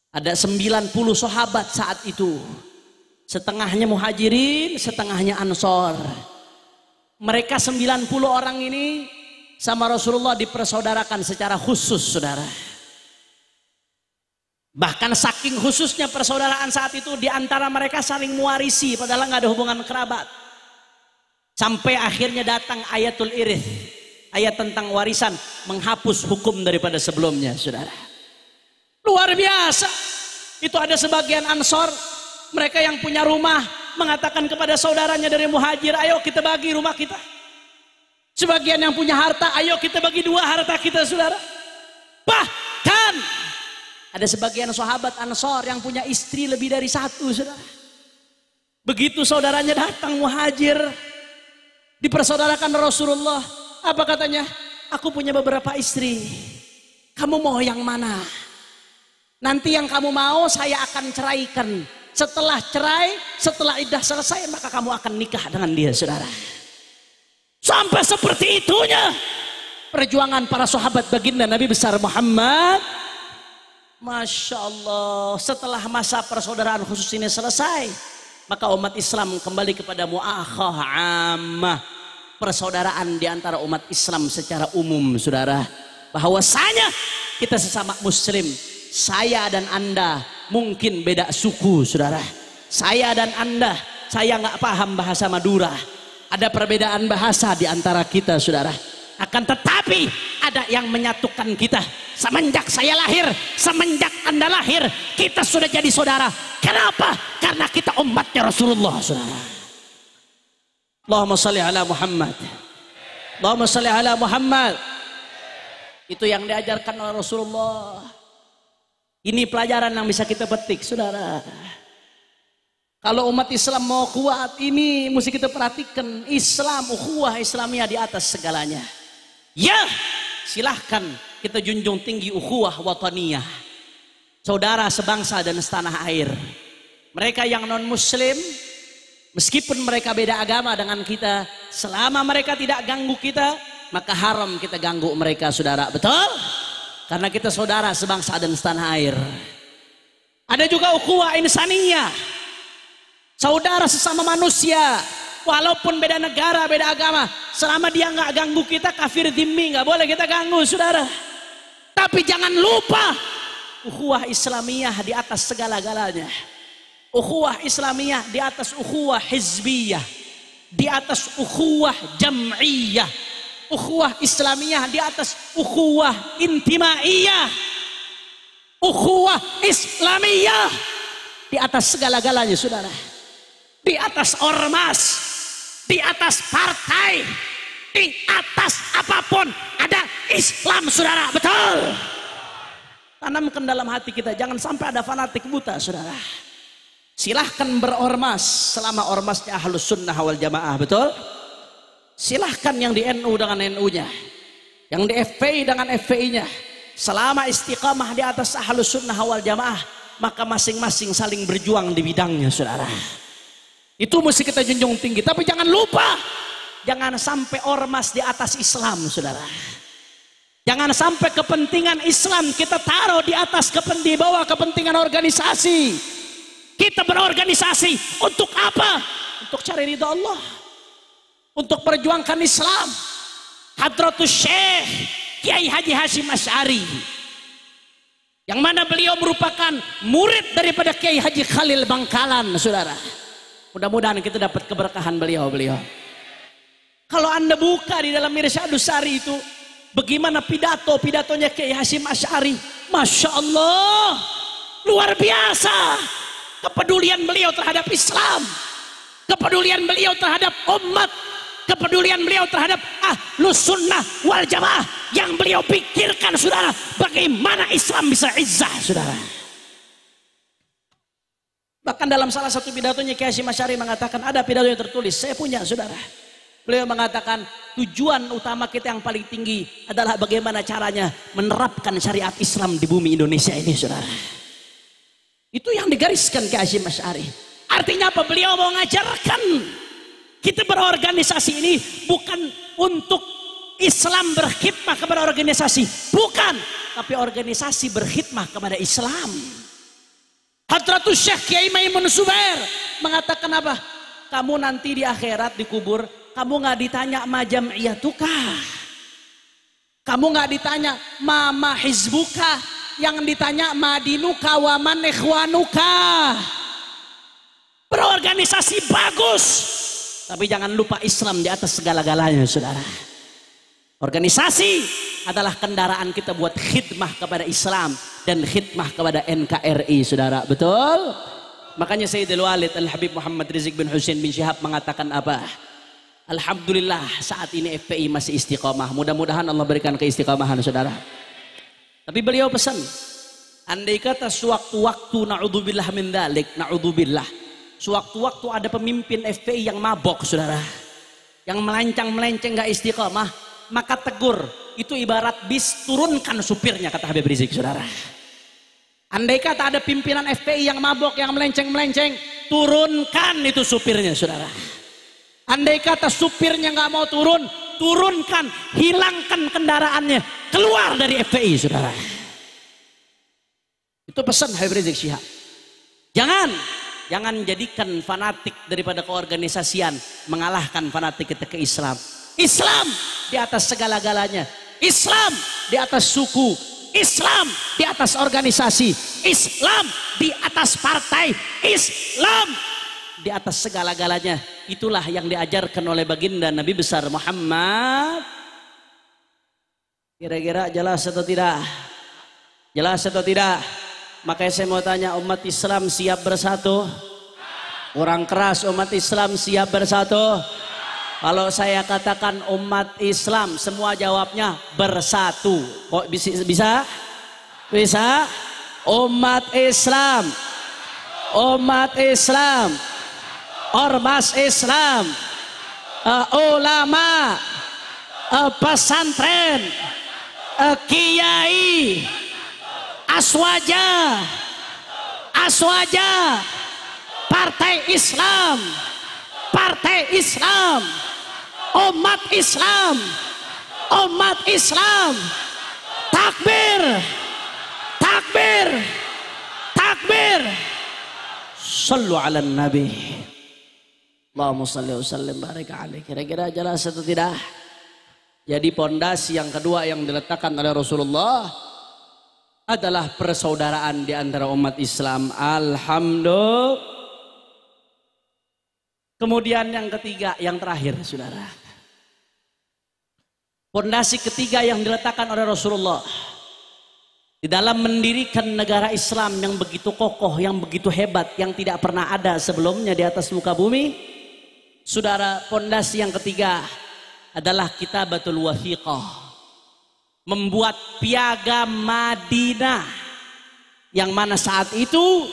Ada 90 sahabat saat itu, setengahnya muhajirin, setengahnya ansor. Mereka 90 orang ini sama Rasulullah dipersaudarakan secara khusus, saudara. Bahkan saking khususnya persaudaraan saat itu, di antara mereka saling mewarisi padahal nggak ada hubungan kerabat. Sampai akhirnya datang ayatul irith, ayat tentang warisan, menghapus hukum daripada sebelumnya, saudara. Luar biasa. Itu ada sebagian Ansor, mereka yang punya rumah mengatakan kepada saudaranya dari Muhajir, ayo kita bagi rumah kita. Sebagian yang punya harta, ayo kita bagi dua harta kita, saudara. Bahkan ada sebagian sahabat Ansor yang punya istri lebih dari satu, saudara. Begitu saudaranya datang Muhajir, dipersaudarakan Rasulullah, apa katanya? Aku punya beberapa istri, kamu mau yang mana? Nanti yang kamu mau saya akan ceraikan. Setelah cerai, setelah iddah selesai, maka kamu akan nikah dengan dia, saudara. Sampai seperti itunya perjuangan para sahabat baginda Nabi besar Muhammad. Masya Allah. Setelah masa persaudaraan khusus ini selesai, maka umat Islam kembali kepada mu'akhah ammah, persaudaraan di antara umat Islam secara umum, saudara. Bahwasanya kita sesama muslim, saya dan anda mungkin beda suku, saudara. Saya dan anda, saya nggak paham bahasa Madura. Ada perbedaan bahasa di antara kita, saudara. Akan tetapi ada yang menyatukan kita. Semenjak saya lahir, semenjak anda lahir, kita sudah jadi saudara. Kenapa? Karena kita umatnya Rasulullah, saudara. Allahumma salli ala Muhammad. Allahumma salli ala Muhammad. Itu yang diajarkan oleh Rasulullah. Ini pelajaran yang bisa kita petik, saudara. Kalau umat Islam mau kuat, ini mesti kita perhatikan. Islam, ukhuwah Islamiyah di atas segalanya. Ya, silahkan kita junjung tinggi ukhuwah wataniyah. Saudara sebangsa dan setanah air. Mereka yang non muslim, meskipun mereka beda agama dengan kita, selama mereka tidak ganggu kita, maka haram kita ganggu mereka, saudara. Betul? Karena kita saudara sebangsa dan setanah air. Ada juga ukhuwah insaniyah. Saudara sesama manusia, walaupun beda negara, beda agama, selama dia nggak ganggu kita, kafir dhimmi nggak boleh kita ganggu, saudara. Tapi jangan lupa ukhuwah Islamiyah di atas segala-galanya. Ukhuwah Islamiyah di atas ukhuwah hizbiyah, di atas ukhuwah jam'iyah. Ukhuwah Islamiyah di atas ukhuwah intimaiyah. Ukhuwah Islamiyah di atas segala-galanya, saudara. Di atas ormas, di atas partai, di atas apapun ada Islam, saudara. Betul? Tanamkan dalam hati kita, jangan sampai ada fanatik buta, saudara. Silahkan berormas selama ormasnya Ahlus Sunnah wal Jamaah. Betul? Silahkan yang di NU dengan NU-nya, yang di FPI dengan FPI-nya. Selama istiqamah di atas Ahlus Sunnah wal Jamaah, maka masing-masing saling berjuang di bidangnya, saudara. Itu mesti kita junjung tinggi. Tapi jangan lupa, jangan sampai ormas di atas Islam, saudara. Jangan sampai kepentingan Islam kita taruh di atas, di bawah kepentingan organisasi. Kita berorganisasi untuk apa? Untuk cari ridha Allah, untuk perjuangkan Islam. Hadratus Syekh Kiai Haji Hasyim Asy'ari, yang mana beliau merupakan murid daripada Kiai Haji Khalil Bangkalan, saudara. Mudah-mudahan kita dapat keberkahan beliau. Kalau anda buka di dalam Irsyadus Sari itu, bagaimana pidatonya Kiai Hasyim Asy'ari, Masya Allah, luar biasa. Kepedulian beliau terhadap Islam, kepedulian beliau terhadap umat, kepedulian beliau terhadap Ahlus Sunnah wal Jamaah. Yang beliau pikirkan, saudara, bagaimana Islam bisa izzah, saudara. Bahkan dalam salah satu pidatonya Kiai Hasyim Asy'ari mengatakan, ada pidato yang tertulis, saya punya, saudara. Beliau mengatakan tujuan utama kita yang paling tinggi adalah bagaimana caranya menerapkan syariat Islam di bumi Indonesia ini, saudara. Itu yang digariskan Kiai Hasyim Asy'ari. Artinya apa? Beliau mau ngajarkan kita berorganisasi ini bukan untuk Islam berkhidmah kepada organisasi, bukan, tapi organisasi berkhidmah kepada Islam. Hadratus Syekh Kiai Maimun Zubair mengatakan apa? Kamu nanti di akhirat dikubur, kamu nggak ditanya ma jam'iyatukah, kamu nggak ditanya ma hizbuka, yang ditanya ma dinuka wa man ikhwanuka. Berorganisasi bagus, Tapi jangan lupa Islam di atas segala-galanya, saudara. Organisasi adalah kendaraan kita buat khidmah kepada Islam dan khidmah kepada NKRI, saudara. Betul? Makanya Sayyidul Walid Al-Habib Muhammad Rizik bin Husain bin Syihab mengatakan apa? Alhamdulillah saat ini FPI masih istiqomah. Mudah-mudahan Allah berikan keistiqomahan, saudara. Tapi beliau pesan, andai kata sewaktu-waktu na'udzubillah min dzalik, na'udzubillah, sewaktu-waktu ada pemimpin FPI yang mabok, saudara, yang melenceng-melenceng gak istiqomah, maka tegur. Itu ibarat bis, turunkan supirnya, kata Habib Rizik, saudara. Andai kata ada pimpinan FPI yang mabok, yang melenceng-melenceng, turunkan itu supirnya, saudara. Andai kata supirnya gak mau turun, turunkan, hilangkan kendaraannya, keluar dari FPI, saudara. Itu pesan Habib Rizik Syihab. Jangan jadikan fanatik daripada keorganisasian mengalahkan fanatik kita ke Islam. Islam di atas segala-galanya. Islam di atas suku. Islam di atas organisasi. Islam di atas partai. Islam di atas segala-galanya. Itulah yang diajarkan oleh baginda Nabi besar Muhammad. Kira-kira jelas atau tidak? Jelas atau tidak? Makanya saya mau tanya, umat Islam siap bersatu? Orang keras, umat Islam siap bersatu? Kalau saya katakan umat Islam, semua jawabnya bersatu. Kok bisa? Bisa? Umat Islam, umat Islam, ormas Islam, ulama, pesantren, kiai, aswaja, partai Islam, umat Islam, takbir, sallu ala nabi, Allahumma salli wa sallim barik alaihi. Kira-kira jelas atau tidak? Jadi pondasi yang kedua yang diletakkan oleh Rasulullah adalah persaudaraan di antara umat Islam. Alhamdulillah. Kemudian yang ketiga, yang terakhir, saudara. Pondasi ketiga yang diletakkan oleh Rasulullah di dalam mendirikan negara Islam yang begitu kokoh, yang begitu hebat, yang tidak pernah ada sebelumnya di atas muka bumi. Saudara, pondasi yang ketiga adalah Kitabatul Wathiqah, membuat piagam Madinah, yang mana saat itu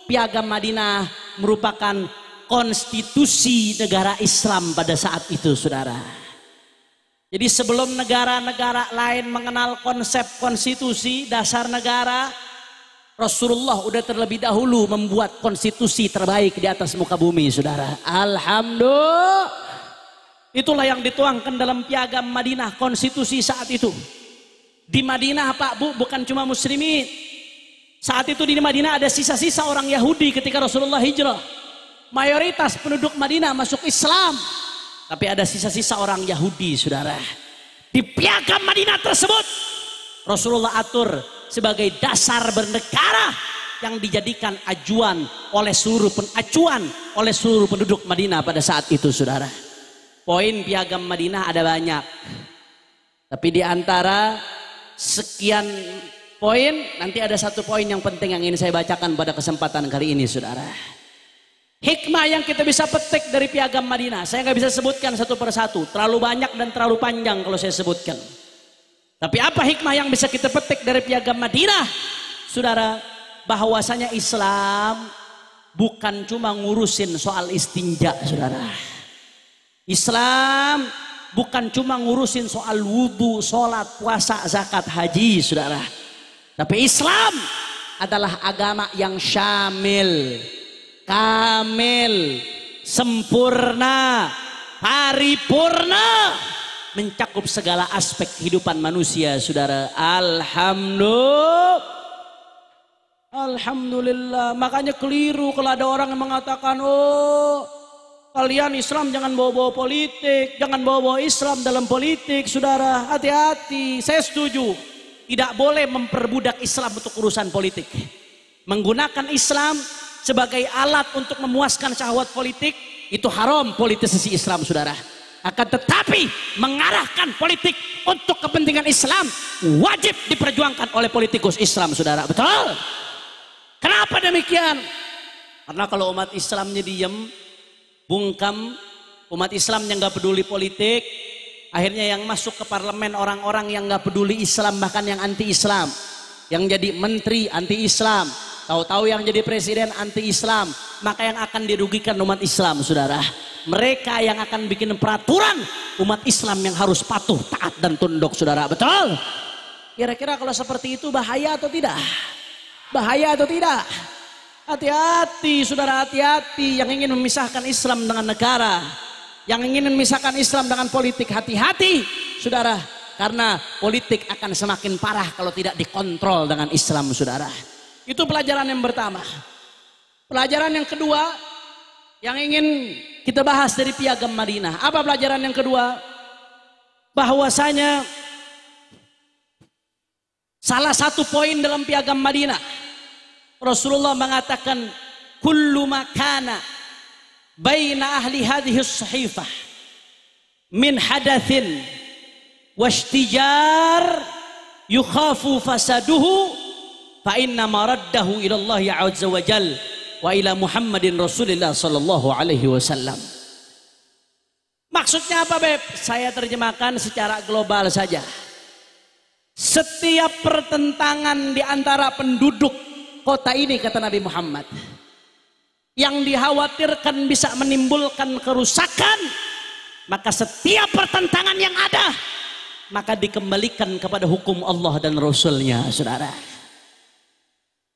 piagam Madinah merupakan konstitusi negara Islam pada saat itu, saudara. Jadi sebelum negara-negara lain mengenal konsep konstitusi dasar negara, Rasulullah udah terlebih dahulu membuat konstitusi terbaik di atas muka bumi, saudara. Alhamdulillah. Itulah yang dituangkan dalam piagam Madinah, konstitusi saat itu. Di Madinah, Pak Bu, bukan cuma muslimin. Saat itu di Madinah ada sisa-sisa orang Yahudi ketika Rasulullah hijrah. Mayoritas penduduk Madinah masuk Islam. Tapi ada sisa-sisa orang Yahudi, saudara. Di piagam Madinah tersebut, Rasulullah atur sebagai dasar bernegara yang dijadikan acuan oleh seluruh penduduk Madinah pada saat itu, saudara. Poin piagam Madinah ada banyak. Tapi di antara sekian poin, nanti ada satu poin yang penting yang ingin saya bacakan pada kesempatan kali ini, saudara. Hikmah yang kita bisa petik dari piagam Madinah, saya nggak bisa sebutkan satu persatu, terlalu banyak dan terlalu panjang kalau saya sebutkan. Tapi apa hikmah yang bisa kita petik dari piagam Madinah, saudara? Bahwasanya Islam bukan cuma ngurusin soal istinja, saudara. Islam bukan cuma ngurusin soal wudhu, sholat, puasa, zakat, haji, saudara. Tapi Islam adalah agama yang syamil, kamil, sempurna, paripurna, mencakup segala aspek kehidupan manusia, saudara. Alhamdulillah. Makanya keliru kalau ada orang yang mengatakan, oh kalian Islam jangan bawa-bawa politik, jangan bawa-bawa Islam dalam politik, saudara. Hati-hati. Saya setuju, tidak boleh memperbudak Islam untuk urusan politik. Menggunakan Islam sebagai alat untuk memuaskan syahwat politik itu haram politisasi Islam, saudara. Akan tetapi mengarahkan politik untuk kepentingan Islam wajib diperjuangkan oleh politikus Islam, saudara. Betul? Kenapa demikian? Karena kalau umat Islamnya diem, bungkam, umat Islamnya nggak peduli politik, akhirnya yang masuk ke parlemen orang-orang yang nggak peduli Islam, bahkan yang anti-Islam, yang jadi menteri anti-Islam, tahu-tahu yang jadi presiden anti-Islam, maka yang akan dirugikan umat Islam, saudara. Mereka yang akan bikin peraturan umat Islam yang harus patuh, taat dan tunduk, saudara. Betul? Kira-kira kalau seperti itu bahaya atau tidak? Bahaya atau tidak? Hati-hati, saudara, hati-hati. Yang ingin memisahkan Islam dengan negara, yang ingin memisahkan Islam dengan politik, hati-hati, saudara. Karena politik akan semakin parah kalau tidak dikontrol dengan Islam, saudara. Itu pelajaran yang pertama. Pelajaran yang kedua yang ingin kita bahas dari Piagam Madinah. Apa pelajaran yang kedua? Bahwasanya salah satu poin dalam Piagam Madinah, Rasulullah mengatakan kullu makana baina ahli hadhihi as-sahifah min hadatsin washtijar yukhafu fasaduhu fa inna maraddahu ila Allah azza wa jal wa ila Muhammadin Rasulillah sallallahu alaihi wasallam. Maksudnya apa, Beb? Saya terjemahkan secara global saja. Setiap pertentangan di antara penduduk kota ini, kata Nabi Muhammad, yang dikhawatirkan bisa menimbulkan kerusakan, maka setiap pertentangan yang ada maka dikembalikan kepada hukum Allah dan Rasulnya, saudara.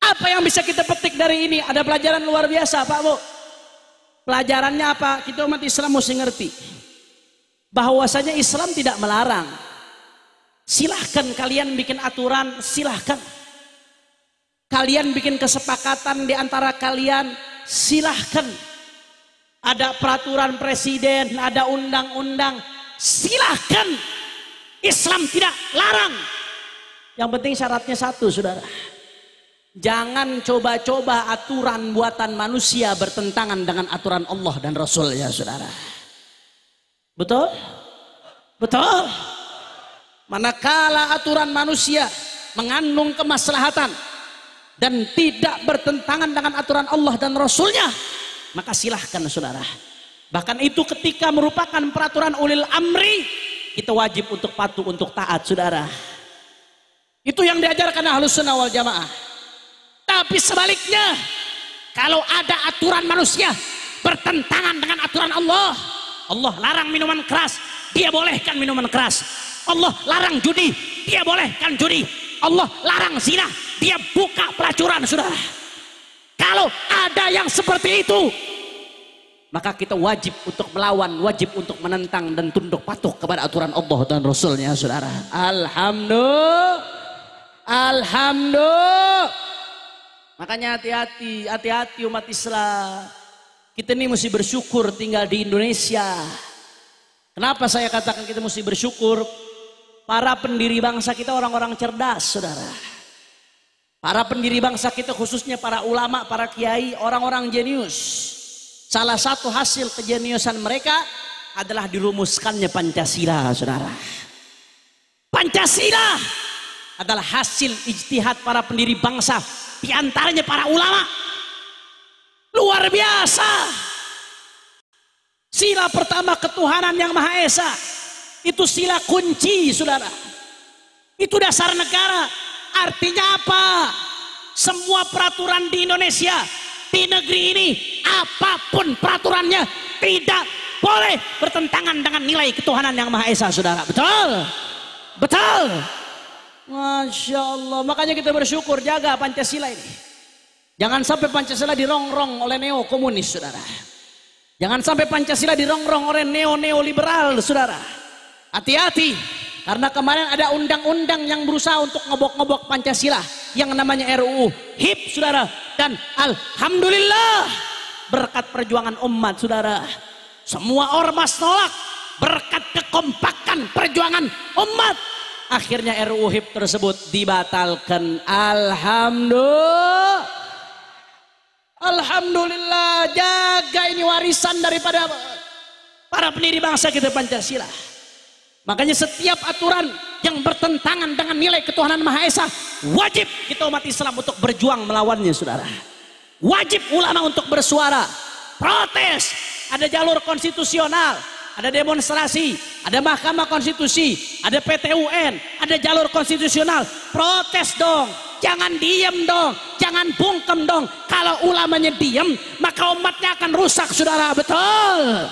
Apa yang bisa kita petik dari ini? Ada pelajaran luar biasa, Pak Bu. Pelajarannya apa? Kita umat Islam mesti ngerti bahwasanya Islam tidak melarang. Silahkan kalian bikin aturan, silahkan kalian bikin kesepakatan di antara kalian, silahkan. Ada peraturan presiden, ada undang-undang, silahkan. Islam tidak larang. Yang penting syaratnya satu, saudara. Jangan coba-coba aturan buatan manusia bertentangan dengan aturan Allah dan Rasulnya, saudara. Betul? Betul? Manakala aturan manusia mengandung kemaslahatan dan tidak bertentangan dengan aturan Allah dan Rasulnya, maka silahkan, saudara. Bahkan itu ketika merupakan peraturan ulil amri, kita wajib untuk patuh, untuk taat, saudara. Itu yang diajarkan Ahlus Sunnah wal Jamaah. Tapi sebaliknya, kalau ada aturan manusia bertentangan dengan aturan Allah, Allah larang minuman keras, dia bolehkan minuman keras. Allah larang judi, dia bolehkan judi. Allah larang zina, dia buka pelacuran, saudara. Kalau ada yang seperti itu, maka kita wajib untuk melawan, wajib untuk menentang dan tunduk patuh kepada aturan Allah dan Rasulnya, saudara. Alhamdulillah, alhamdulillah. Makanya hati-hati, hati-hati umat Islam. Kita ini mesti bersyukur tinggal di Indonesia. Kenapa saya katakan kita mesti bersyukur? Para pendiri bangsa kita orang-orang cerdas, saudara. Para pendiri bangsa kita khususnya para ulama, para kiai, orang-orang jenius. Salah satu hasil kejeniusan mereka adalah dirumuskannya Pancasila, saudara. Pancasila adalah hasil ijtihad para pendiri bangsa, di antaranya para ulama. Luar biasa. Sila pertama ketuhanan yang Maha Esa, itu sila kunci, saudara. Itu dasar negara. Artinya apa? Semua peraturan di Indonesia, di negeri ini, apapun peraturannya tidak boleh bertentangan dengan nilai ketuhanan yang Maha Esa, saudara. Betul? Betul? Masya Allah. Makanya kita bersyukur, jaga Pancasila ini. Jangan sampai Pancasila dirongrong oleh neo-komunis, saudara. Jangan sampai Pancasila dirongrong oleh neo-neoliberal, saudara. Hati-hati. Karena kemarin ada undang-undang yang berusaha untuk ngebok-ngebok Pancasila, yang namanya RUU HIP, saudara. Dan alhamdulillah, berkat perjuangan umat, saudara, semua ormas nolak. Berkat kekompakan perjuangan umat, akhirnya RUU HIP tersebut dibatalkan. Alhamdulillah, Alhamdulillah, jaga ini warisan daripada para pendiri bangsa kita Pancasila. Makanya setiap aturan yang bertentangan dengan nilai ketuhanan Maha Esa, wajib kita umat Islam untuk berjuang melawannya, saudara. Wajib ulama untuk bersuara, protes. Ada jalur konstitusional, ada demonstrasi, ada Mahkamah Konstitusi, ada PT UN, ada jalur konstitusional. Protes dong, jangan diem dong, jangan bungkem dong. Kalau ulamanya diem, maka umatnya akan rusak, saudara. Betul.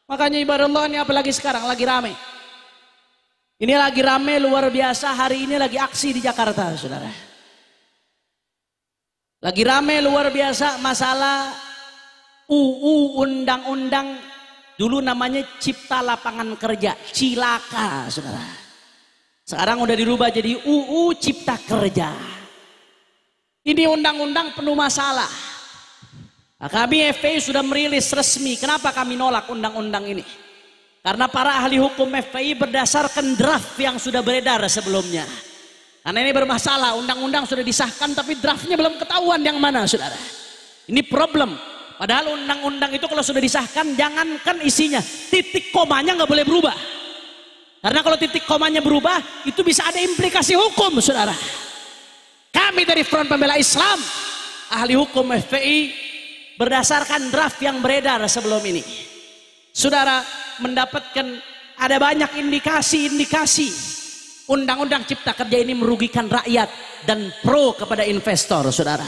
Makanya ibadah Allah ini apalagi sekarang lagi rame. Ini lagi rame luar biasa, hari ini lagi aksi di Jakarta, saudara. Lagi rame luar biasa masalah UU undang-undang dulu namanya Cipta Lapangan Kerja, cilaka, saudara. Sekarang udah dirubah jadi UU Cipta Kerja. Ini undang-undang penuh masalah. Nah, kami FPI sudah merilis resmi kenapa kami nolak undang-undang ini. Karena para ahli hukum FPI berdasarkan draft yang sudah beredar sebelumnya. Karena ini bermasalah, undang-undang sudah disahkan tapi draftnya belum ketahuan yang mana, saudara. Ini problem. Padahal undang-undang itu kalau sudah disahkan, jangankan isinya, titik komanya nggak boleh berubah. Karena kalau titik komanya berubah, itu bisa ada implikasi hukum, saudara. Kami dari Front Pembela Islam, ahli hukum FPI, berdasarkan draft yang beredar sebelum ini, saudara, mendapatkan ada banyak indikasi-indikasi undang-undang Cipta Kerja ini merugikan rakyat dan pro kepada investor, saudara.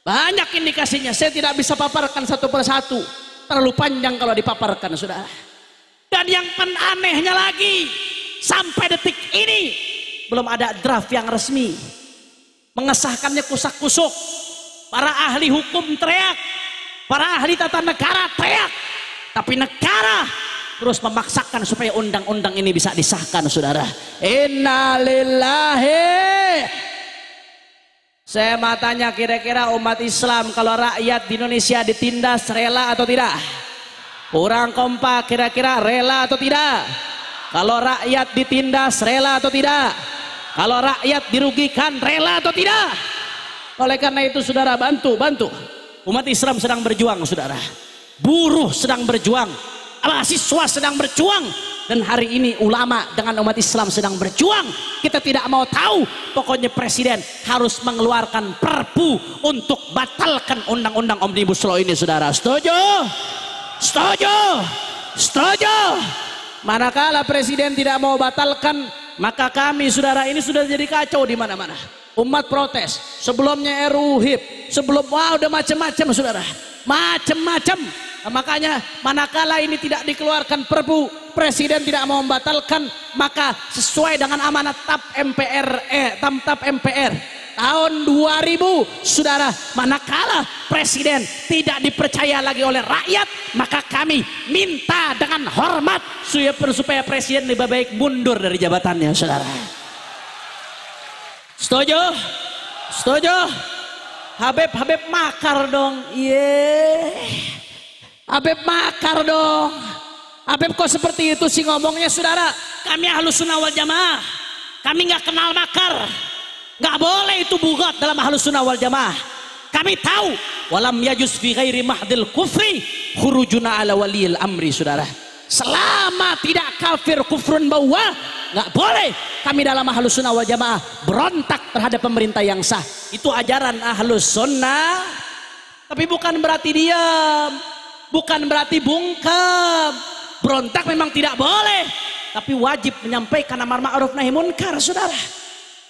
Banyak indikasinya, saya tidak bisa paparkan satu persatu, terlalu panjang kalau dipaparkan, saudara. Dan yang anehnya lagi, sampai detik ini belum ada draft yang resmi, mengesahkannya kusak-kusuk. Para ahli hukum teriak, para ahli tata negara teriak, tapi negara terus memaksakan supaya undang-undang ini bisa disahkan, saudara. Innalillahi. Saya mau tanya, kira-kira umat Islam kalau rakyat di Indonesia ditindas rela atau tidak? Kurang kompak, kira-kira rela atau tidak? Kalau rakyat ditindas rela atau tidak? Kalau rakyat dirugikan rela atau tidak? Oleh karena itu, saudara, bantu. Umat Islam sedang berjuang, saudara. Buruh sedang berjuang, mahasiswa sedang berjuang, dan hari ini ulama dengan umat Islam sedang berjuang. Kita tidak mau tahu, pokoknya presiden harus mengeluarkan perpu untuk batalkan undang-undang Omnibus Law ini, saudara. Setuju? Setuju? Setuju? Manakala presiden tidak mau batalkan, maka kami, saudara, ini sudah jadi kacau di mana-mana. Umat protes, sebelumnya RUU HIP, sebelum udah macam-macam, saudara, macam-macam. Makanya manakala ini tidak dikeluarkan perpu, presiden tidak mau membatalkan, maka sesuai dengan amanat TAP MPR tahun 2000, saudara, manakala presiden tidak dipercaya lagi oleh rakyat, maka kami minta dengan hormat supaya presiden lebih baik mundur dari jabatannya, saudara. Setuju? Setuju? Habib makar dong. Habib makar dong. Habib kok seperti itu sih ngomongnya, saudara? Kami Ahlus Sunnah wal Jamaah, kami nggak kenal makar. Nggak boleh itu bugat dalam Ahlus Sunnah wal Jamaah. Kami tahu walam yajuz fi ghairi mahdil kufri khurujuna ala waliyil amri, saudara. Selama tidak kafir kufrun bawah, nggak boleh kami dalam Ahlus Sunnah wal Jamaah berontak terhadap pemerintah yang sah. Itu ajaran Ahlus Sunnah. Tapi bukan berarti diam, bukan berarti bungkam. Berontak memang tidak boleh, tapi wajib menyampaikan amar ma'ruf nahi munkar, saudara.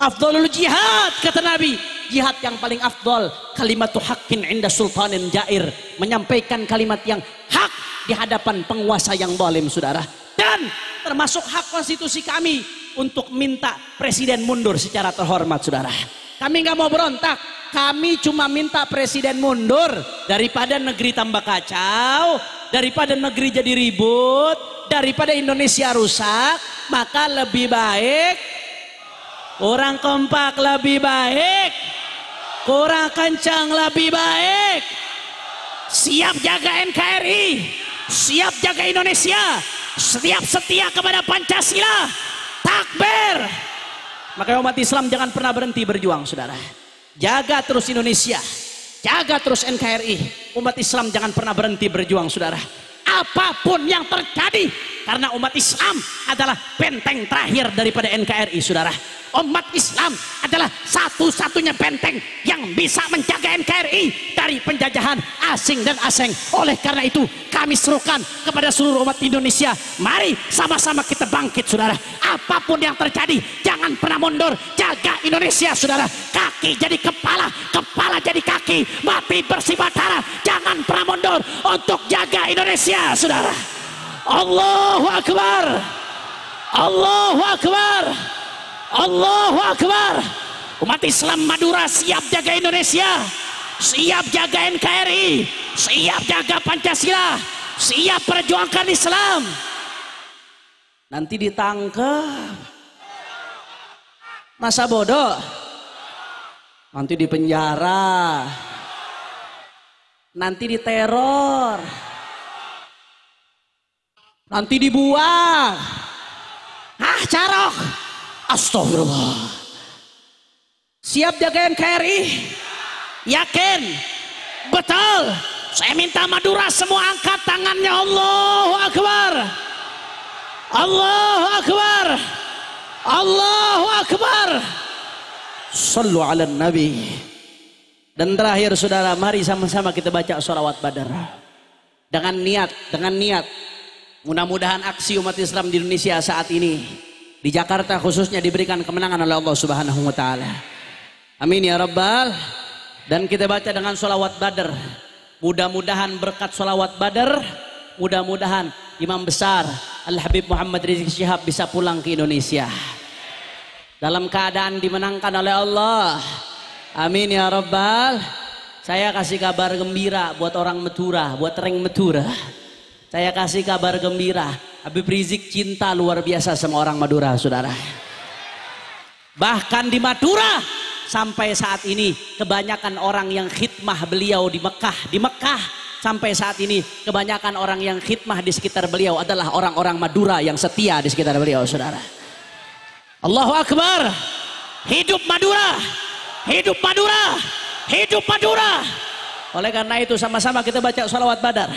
Afdalul jihad, kata Nabi, jihad yang paling afdal kalimatu haqqin inda sultanin jair, menyampaikan kalimat yang hak di hadapan penguasa yang zalim, saudara. Dan termasuk hak konstitusi kami untuk minta presiden mundur secara terhormat, saudara. Kami nggak mau berontak, kami cuma minta presiden mundur daripada negeri tambah kacau, daripada negeri jadi ribut, daripada Indonesia rusak. Maka lebih baik, kurang kompak lebih baik, kurang kencang lebih baik, siap jaga NKRI, siap jaga Indonesia, siap setia kepada Pancasila, takbir. Makanya umat Islam jangan pernah berhenti berjuang, saudara. Jaga terus Indonesia. Jaga terus NKRI. Umat Islam jangan pernah berhenti berjuang, saudara. Apapun yang terjadi, karena umat Islam adalah benteng terakhir daripada NKRI, saudara. Umat Islam adalah satu-satunya benteng yang bisa menjaga NKRI dari penjajahan asing dan asing. Oleh karena itu kami serukan kepada seluruh umat Indonesia, mari sama-sama kita bangkit, saudara. Apapun yang terjadi, jangan pernah mundur. Jaga Indonesia, saudara. Kaki jadi kepala, kepala jadi kaki, mati bersifat darah. Jangan pernah mundur untuk jaga Indonesia, saudara. Allahu Akbar, Allahu Akbar, Allahu Akbar. Umat Islam Madura siap jaga Indonesia, siap jaga NKRI, siap jaga Pancasila, siap perjuangkan Islam. Nanti ditangkap, masa bodoh, nanti dipenjara, nanti diteror, nanti dibuang. Ah, carok. Astagfirullah. Siap jaga NKRI? Yakin? Betul. Saya minta Madura semua angkat tangannya. Allahu Akbar, Allahu Akbar, Allahu Akbar. Sallu ala Nabi. Dan terakhir, saudara, mari sama-sama kita baca sholawat Badar dengan niat, mudah-mudahan aksi umat Islam di Indonesia saat ini, di Jakarta khususnya, diberikan kemenangan oleh Allah Subhanahu wa taala. Amin ya rabbal. Dan kita baca dengan sholawat Badar. Mudah-mudahan berkat sholawat Badar, mudah-mudahan Imam Besar Al-Habib Muhammad Rizik Syihab bisa pulang ke Indonesia dalam keadaan dimenangkan oleh Allah. Amin ya rabbal. Saya kasih kabar gembira buat orang Madura, buat Reng Madura. Saya kasih kabar gembira, Habib Rizik cinta luar biasa sama orang Madura, saudara. Bahkan di Madura sampai saat ini kebanyakan orang yang khidmah beliau di Mekah sampai saat ini kebanyakan orang yang khidmah di sekitar beliau adalah orang-orang Madura yang setia di sekitar beliau, saudara. Allahu Akbar. Hidup Madura, hidup Madura, hidup Madura. Oleh karena itu sama-sama kita baca sholawat Badar.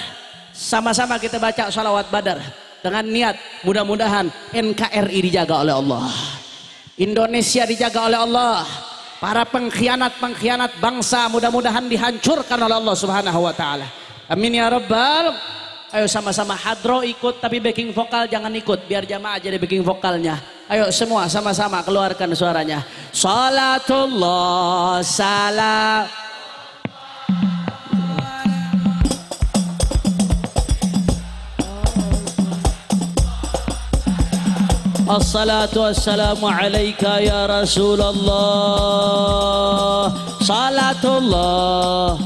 Sama-sama kita baca sholawat Badar dengan niat, mudah-mudahan NKRI dijaga oleh Allah, Indonesia dijaga oleh Allah, para pengkhianat bangsa mudah-mudahan dihancurkan oleh Allah Subhanahu wa taala. Amin ya rabbal. Ayo sama-sama hadro ikut, tapi backing vokal jangan ikut, biar jamaah jadi backing vokalnya. Ayo semua sama-sama keluarkan suaranya. Salatullah salam. Assalatu wassalamu alaika ya Rasulullah. Salatullah.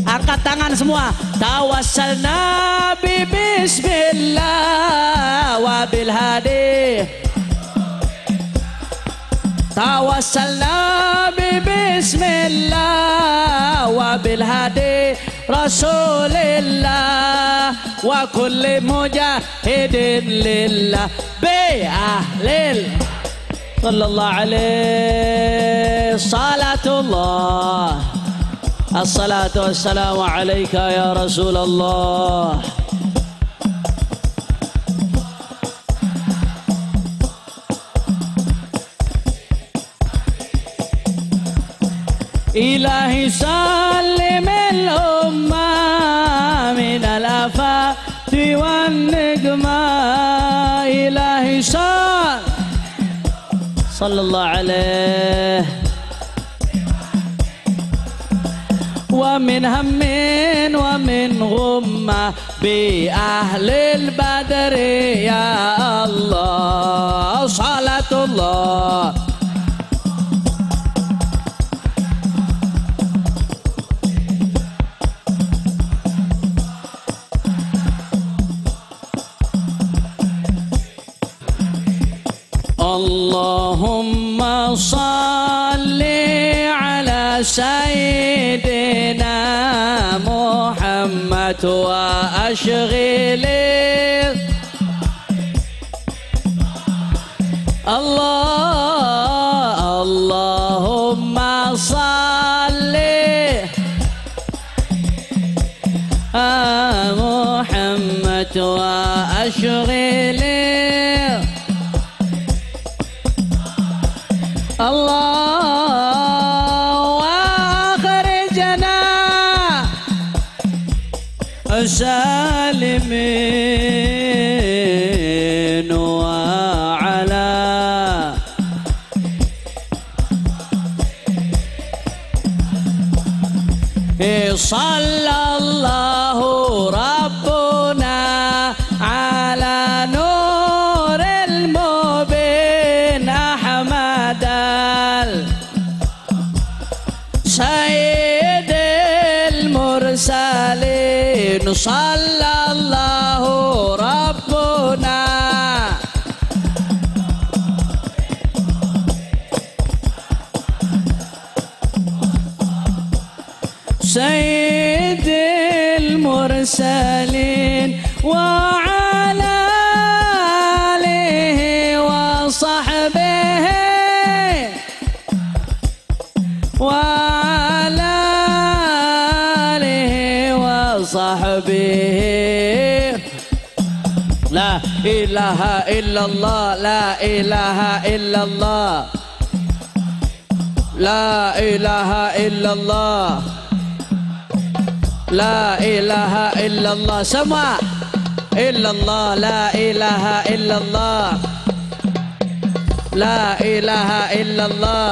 Angkat tangan semua. Tawassalna bi bismillah wa bil hadi. Tawassalna bi bismillah wa bil hadi Rasulillah wa kulli mujahidin lillah bi ahlil sallallahu alaihi salatullah. Assalatu wassalamu alaika ya Rasulullah. إلهي سلم الأمة من الآفات والنقمة. إلهي صلى الله عليه. ومن هم ومن غمة بأهل البدر يا الله صلاة الله. Allahumma salli ala sayyidina Muhammad محمد وأشغلي الله اللهم صل محمد وأشغلي الله وأخرجنا سالمين وعلى صلى الله ربنا على نور المبين أحمد سيد المرسلين صلى الله ربنا سيد المرسلين وعلى آله وصحبه وعلى آله وصحبه لا إله إلا الله لا إله إلا الله لا إله إلا الله لا إله إلا الله semua إلا الله لا إله إلا الله لا إله إلا الله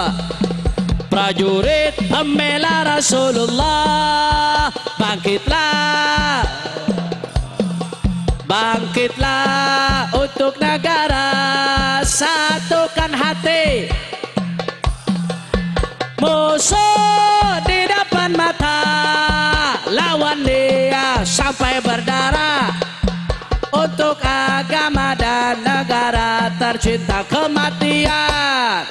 prajurit pembela Rasulullah bangkitlah bangkitlah untuk negara satukan hati musuh di depan mata lawan dia sampai berdarah untuk agama dan negara tercinta kematian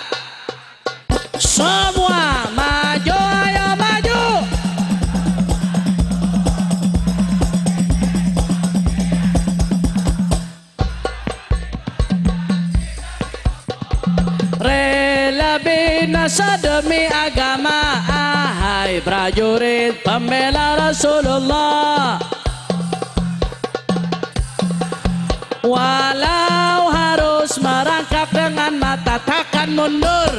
semua maju ayo maju rela binasa demi agama hai prajurit pembela Rasulullah walau harus merangkak dengan mata takkan mundur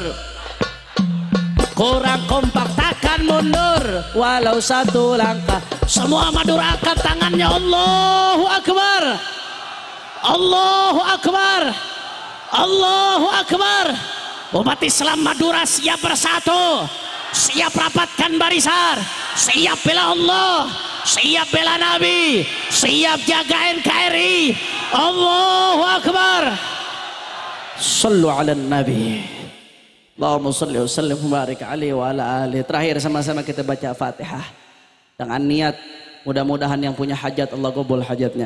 kurang kompak takkan mundur walau satu langkah semua Madura angkat tangannya Allahu Akbar Allahu Akbar Allahu Akbar umat Islam Madura siap bersatu siap rapatkan barisan siap bela Allah siap bela Nabi siap jaga NKRI Allahu Akbar sallu ala Nabi Allahumma salli wa sallim wa barik alaihi wa ala alihi. Terakhir sama-sama kita baca Fatihah dengan niat mudah-mudahan yang punya hajat Allah qabul hajatnya,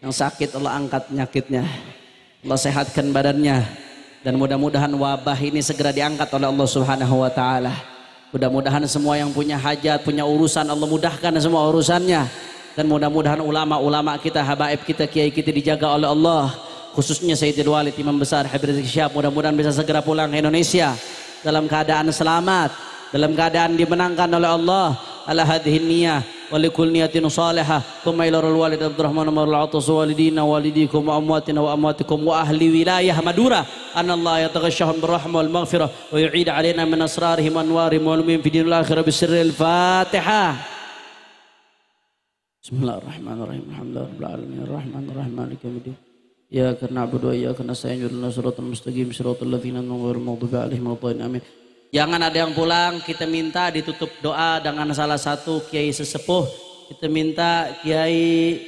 yang sakit Allah angkat penyakitnya, Allah sehatkan badannya, dan mudah-mudahan wabah ini segera diangkat oleh Allah Subhanahu wa taala. Mudah-mudahan semua yang punya hajat, punya urusan Allah mudahkan semua urusannya, dan mudah-mudahan ulama-ulama kita, habaib kita, kiai kita dijaga oleh Allah. Khususnya Sayyidul Walid Imam Besar Habib Rizik Syihab mudah-mudahan bisa segera pulang ke Indonesia dalam keadaan selamat, dalam keadaan dimenangkan oleh Allah. Ala hadhihi niyah wa likul niyatin salihah thumma ila walid Abdurrahman marul atas walidina walidikum wa amwatina wa amwatikum wa ahli wilayah Madura anna Allah yataghashahum birrahmah wal maghfirah wa yu'id alaina min asrarihim anwarihim wa min fi dinil akhirah bisirril Fatihah. Bismillahirrahmanirrahim. Alhamdulillahirabbil alamin arrahmanir rahim maliki yaumiddin. Iyyaka na'budu wa iyyaka nasta'in ihdinas siratal mustaqim siratal ladzina an'amta 'alaihim ghairil maghdubi 'alaihim waladdallin amin. Jangan ada yang pulang, kita minta ditutup doa dengan salah satu kiai sesepuh. Kita minta Kiai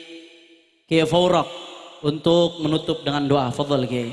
Fauraq untuk menutup dengan doa. Fadhal Kiai.